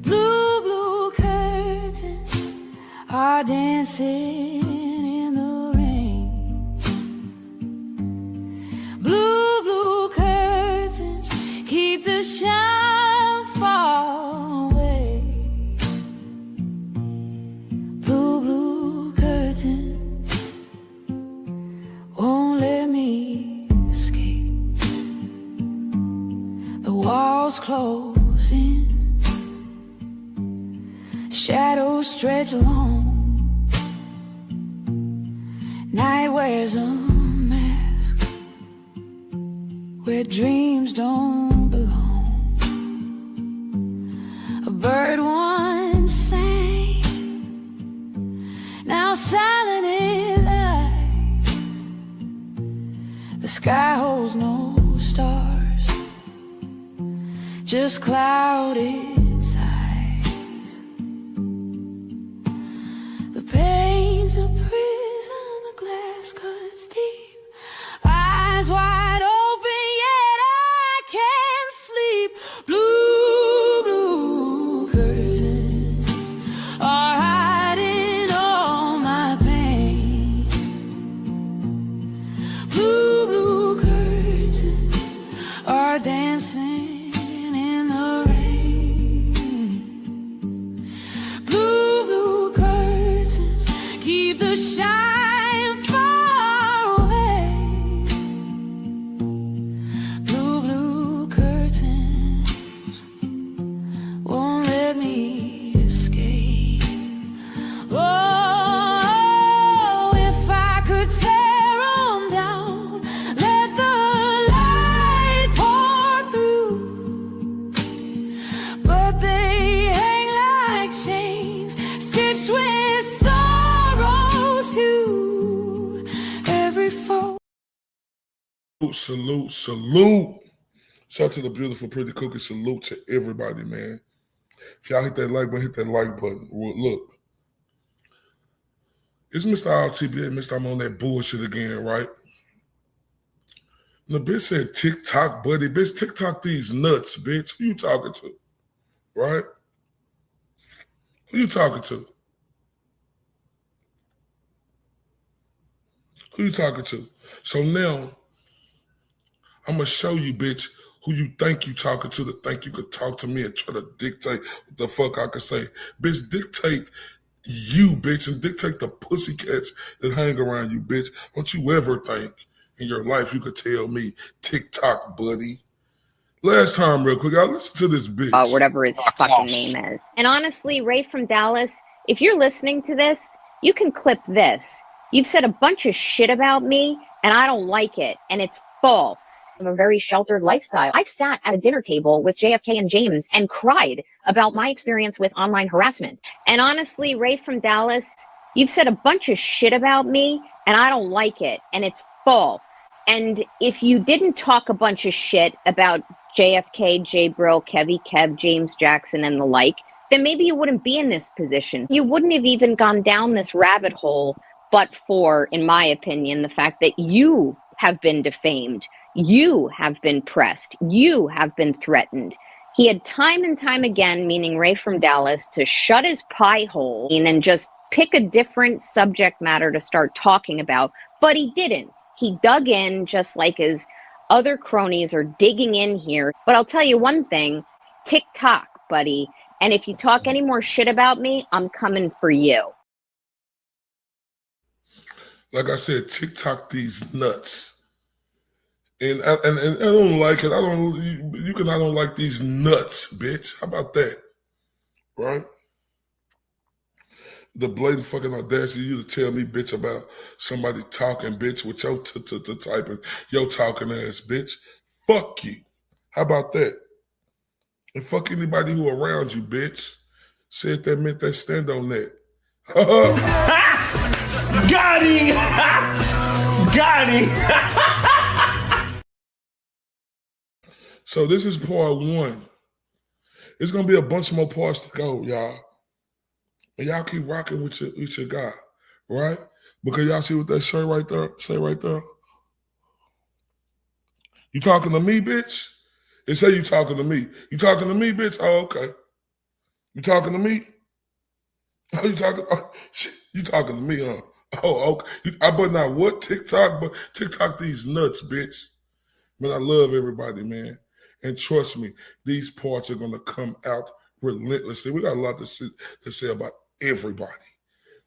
Blue, blue curtains are dancing in the rain. Blue, blue curtains keep the shine far away. Blue, blue curtains won't let me escape. The walls close in, shadows stretch along. Night wears a mask where dreams don't belong. A bird once sang, now silent it lies. The sky holds no stars, just clouded sighs. The pain's a prison, the glass cuts deep, eyes wide open, yet I can't sleep. Blue, blue curtains are hiding all my pain. Blue, blue curtains are dancing in the rain. Salute, salute. Shout out to the beautiful, pretty cookie. Salute to everybody, man. If y'all hit that like button, hit that like button. Well, look, it's Mr. RTBA, Mr. I'm on that bullshit again, right? The bitch said TikTok, buddy. Bitch, TikTok these nuts, bitch. Who you talking to? Right? Who you talking to? Who you talking to? So now, I'm going to show you, bitch, who you think you talking to think you could talk to me and try to dictate what the fuck I could say. Bitch, dictate you, bitch, and dictate the pussycats that hang around you, bitch. Don't you ever think in your life you could tell me TikTok, buddy. Last time, real quick, I'll listen to this bitch. Whatever his fucking name is. And honestly, Ray from Dallas, if you're listening to this, you can clip this. You've said a bunch of shit about me, and I don't like it, and it's false. I have a very sheltered lifestyle. I've sat at a dinner table with JFK and James and cried about my experience with online harassment. And honestly, Ray from Dallas, you've said a bunch of shit about me, and I don't like it, and it's false. And if you didn't talk a bunch of shit about JFK, J. Brill, Kevy, Kev, James Jackson, and the like, then maybe you wouldn't be in this position. You wouldn't have even gone down this rabbit hole, but for, in my opinion, the fact that you have been defamed, you have been pressed, you have been threatened. He had time and time again, meaning Ray from Dallas, to shut his pie hole and just pick a different subject matter to start talking about, but he didn't. He dug in just like his other cronies are digging in here. But I'll tell you one thing, TikTok, buddy. And if you talk any more shit about me, I'm coming for you. Like I said, TikTok these nuts. And I don't like it. I don't like these nuts, bitch. How about that? Right? The blatant fucking audacity of you to tell me, bitch, about somebody talking, bitch, with your typing, your talking ass, bitch. Fuck you. How about that? And fuck anybody who around you, bitch. Said that meant that, stand on that. Got him! Got him! So this is part one. It's gonna be a bunch more parts to go, y'all. And y'all keep rocking with your guy, right? Because y'all see what that shirt right there say right there? You talking to me, bitch? It say you talking to me. You talking to me, bitch? Oh, okay. You talking to me? Oh, you talking? Oh, shit. You talking to me, huh? Oh, okay. I but not what TikTok, but TikTok these nuts, bitch. Man, I love everybody, man. And trust me, these parts are gonna come out relentlessly. We got a lot to say about everybody.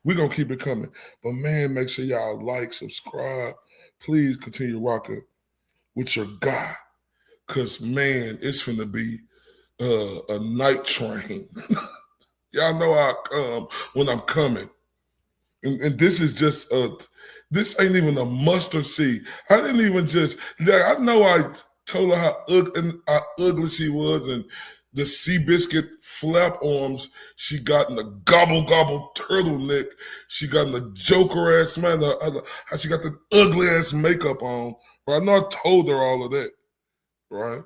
We're gonna keep it coming. But man, make sure y'all like, subscribe. Please continue rocking with your guy. Cause man, it's finna be a night train. Y'all know how I come when I'm coming. And this is just this ain't even a mustard seed. I didn't even just, I know I told her how ugly she was and the Seabiscuit flap arms she got in the gobble turtleneck. She got in the Joker ass man, how she got the ugly ass makeup on. Right? I know I told her all of that. Right?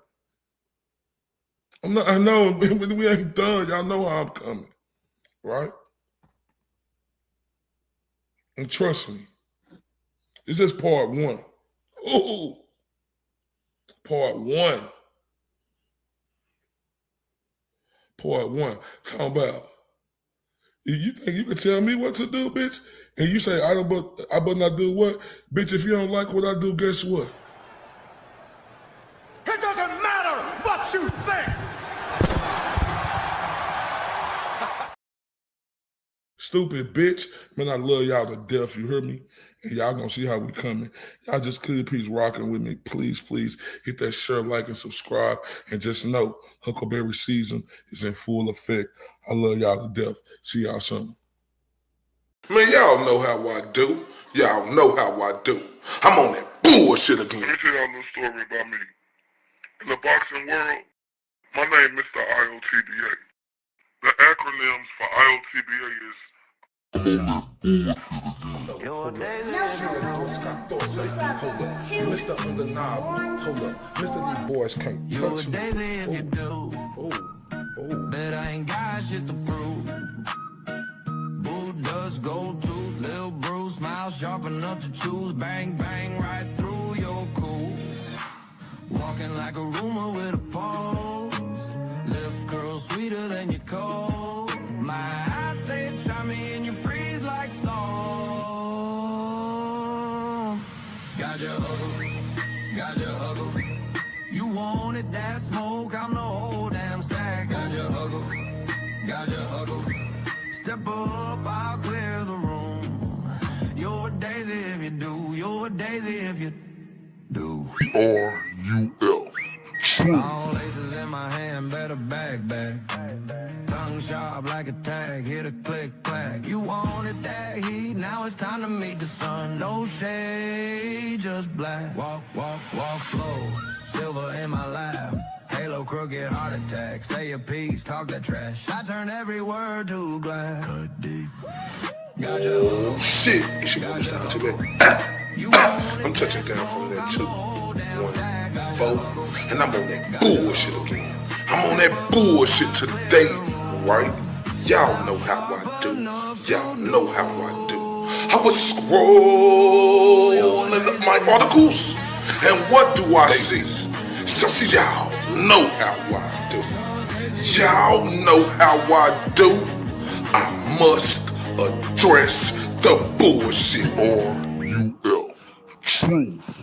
I know we ain't done. Y'all know how I'm coming. Right? And trust me, it's just part one. Ooh, part one. Part one. Talking about, you think you can tell me what to do, bitch? And you say, I better not do what? Bitch, if you don't like what I do, guess what? It doesn't matter what you think. Stupid bitch. Man, I love y'all to death. You heard me? And y'all gonna see how we coming. Y'all just clear peace rocking with me. Please, please hit that share, like, and subscribe. And just know Huckleberry season is in full effect. I love y'all to death. See y'all soon. Man, y'all know how I do. Y'all know how I do. I'm on that bullshit again. Let me tell y'all a little story about me. In the boxing world, my name is Mr. IOTBA. The acronyms for IOTBA is Mr. Undeniable, hold up. Mr. These boys can't touch me. If you do, bet I ain't got shit to prove. Boo does go tooth, little Bruce, smile sharp enough to choose. Bang, bang, right through your cool. Walking like a rumor with a pulse. Lip curl sweeter than your cold. My eyes say try me and you freeze like salt. Got your huggle. You wanted that smoke, I'm the whole damn stack. Got your huggle. Step up, I'll clear the room. You're a daisy if you do. You're a daisy if you do. R-U-L. All laces in my hand, better back. Tongue sharp like a tag, hit a click clack. You wanted that heat, now it's time to meet the sun. No shade, just black. Walk slow, silver in my lap. Halo, crooked heart attack. Say a piece, talk that trash. I turn every word to glass. Cut deep. Oh shit, it's your boy Mr. Ultimate. I'm touching down from that 2, 1, 4, and I'm on that bullshit again. I'm on that bullshit today, right? Y'all know how I do. Y'all know how I do. I was scrolling up my articles, and what do I see? So see, y'all know how I do. Y'all know how I do. I must address the bullshit. R-U-L. Truth.